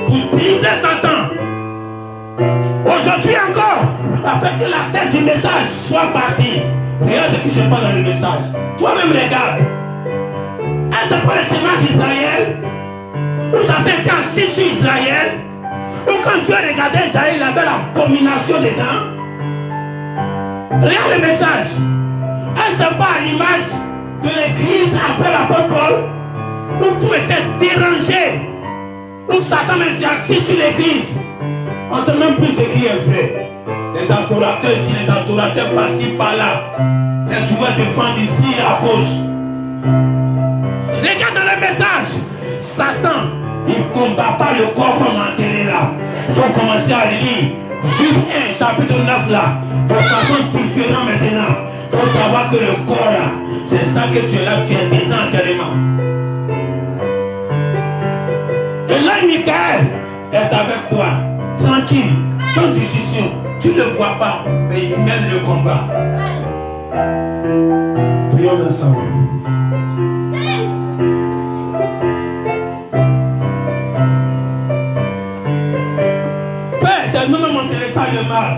Speaker 3: Pour tripler Satan. Aujourd'hui encore, après que la tête du message soit partie, regarde ce qui se passe dans le message. Toi-même regarde. Est-ce pas le chemin d'Israël? Où Satan était assis sur Israël? Où quand Dieu regardait Israël, il avait l'abomination dedans? Regarde le message. Est-ce pas à l'image de l'église après l'apôtre Paul? Où tout était dérangé? Où Satan même s'est assis sur l'église? On ne sait même plus ce qui est vrai. Les adorateurs ici, les adorateurs par-ci, par-là. Les joueurs de bande ici à gauche. Regarde dans le message. Satan, il ne combat pas le corps comme enterré là. Il faut commencer à lire. Juge 1, chapitre 9 là. De façon différente maintenant. Il faut savoir que le corps là, c'est ça que tu es là, tu es dedans entièrement. Et là, Michael est avec toi. Tranquille, sans discussion. Tu ne le vois pas, mais il mène le combat. Prions ensemble. Père, c'est nous-mêmes on télécharge le mal.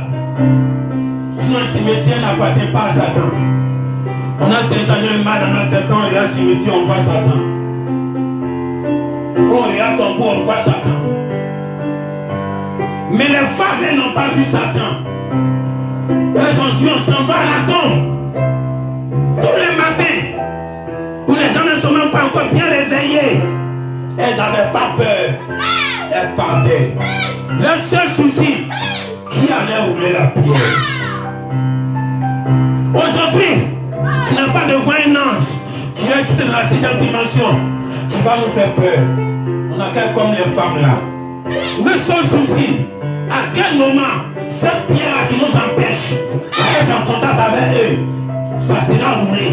Speaker 3: Sinon le cimetière n'appartient pas à Satan. On a téléchargé le mal dans notre temps, et là, cimetière, on voit Satan. Quand on regarde ton pot, on voit Satan. Mais les femmes, elles n'ont pas vu Satan. Elles ont dit, on s'en va à la tombe. Tous les matins, où les gens ne sont même pas encore bien réveillés, elles n'avaient pas peur. Elles partaient. Le seul souci, qui allait ouvrir la pierre? Aujourd'hui, tu n'as pas devant un ange qui est quitté dans la 6e dimension, qui va nous faire peur. On a qu'à comme les femmes là. Le seul souci, à quel moment cette pierre qui nous empêche d'être en contact avec eux, ça sera roulé.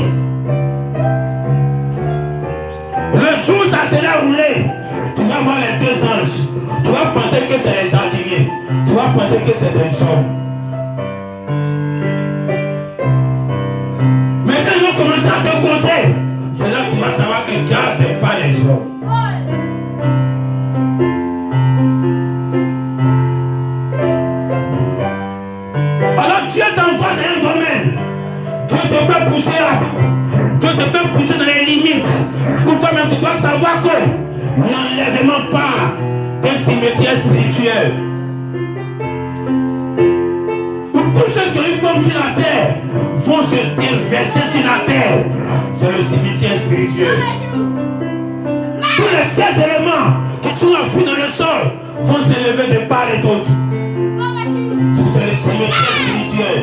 Speaker 3: Le jour où ça sera roulé, tu vas voir les deux anges. Tu vas penser que c'est les jardiniers. Tu vas penser que c'est des hommes. Mais quand ils vont commencer à te causer, c'est là que tu vas savoir que Dieu, ce n'est pas les hommes. Dieu t'envoie dans un domaine. Dieu te fait pousser à bout. Dieu te fait pousser dans les limites. Où toi-même tu dois savoir que l'enlèvement part d'un cimetière spirituel. Où tous ceux qui ont eu comme sur la terre vont se déverser sur la terre. C'est le cimetière spirituel. Tous les 16 éléments qui sont enfouis dans le sol vont s'élever de part et d'autre. C'est le cimetière spirituel.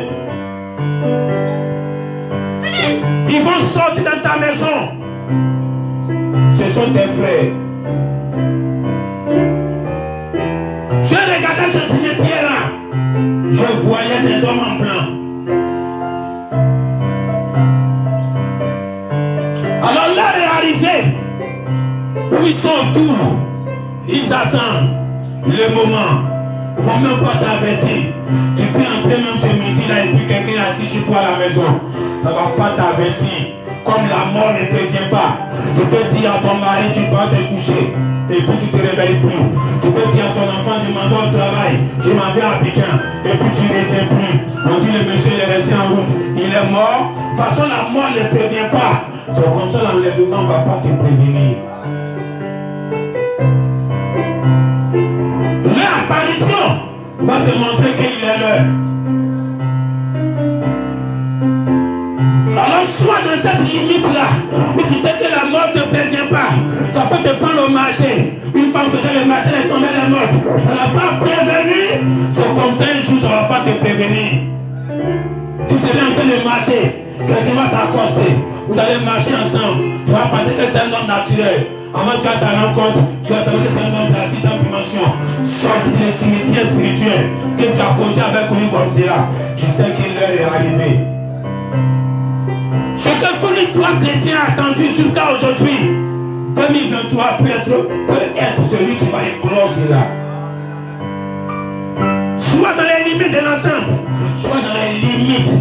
Speaker 3: Ils vont sortir dans ta maison. Ce sont tes frères. Je regardais ce cimetière-là. Je voyais des hommes en blanc. Alors l'heure est arrivée où ils sont autour. Ils attendent le moment. Ils ne vont même pas t'avertir. Tu peux entrer même ce midi là et puis quelqu'un est assis chez toi à la maison. Ça ne va pas t'avertir. Comme la mort ne prévient pas. Tu peux dire à ton mari, tu vas te coucher. Et puis tu ne te réveilles plus. Tu peux dire à ton enfant, je m'en vais au travail. Je m'en vais à Pékin. Et puis tu ne reviens plus. On dit le monsieur il est resté en route. Il est mort. De toute façon, la mort ne prévient pas. C'est comme ça l'enlèvement ne va pas te prévenir. L'apparition va te montrer qu'il est l'heure. Alors sois dans cette limite-là, où tu sais que la mort ne te prévient pas. Ça peut te prendre au marché. Une femme faisait le marché, elle tombait la mort. Elle n'a pas prévenu. C'est comme ça un jour, ça ne va pas te prévenir. Tu serais en train de marcher, quelqu'un va t'accoster. Vous allez marcher ensemble. Tu vas penser que c'est un homme naturel. Avant que tu as ta rencontre, tu vas savoir que c'est un homme de la 6e dimension. Sorti du cimetière spirituel. Que tu as causé avec lui comme cela. Tu sais que l'heure est arrivée. Ce que toute l'histoire chrétienne a attendu jusqu'à aujourd'hui. 2023 peut être celui qui va éclore cela. Soit dans les limites de l'entente, soit dans les limites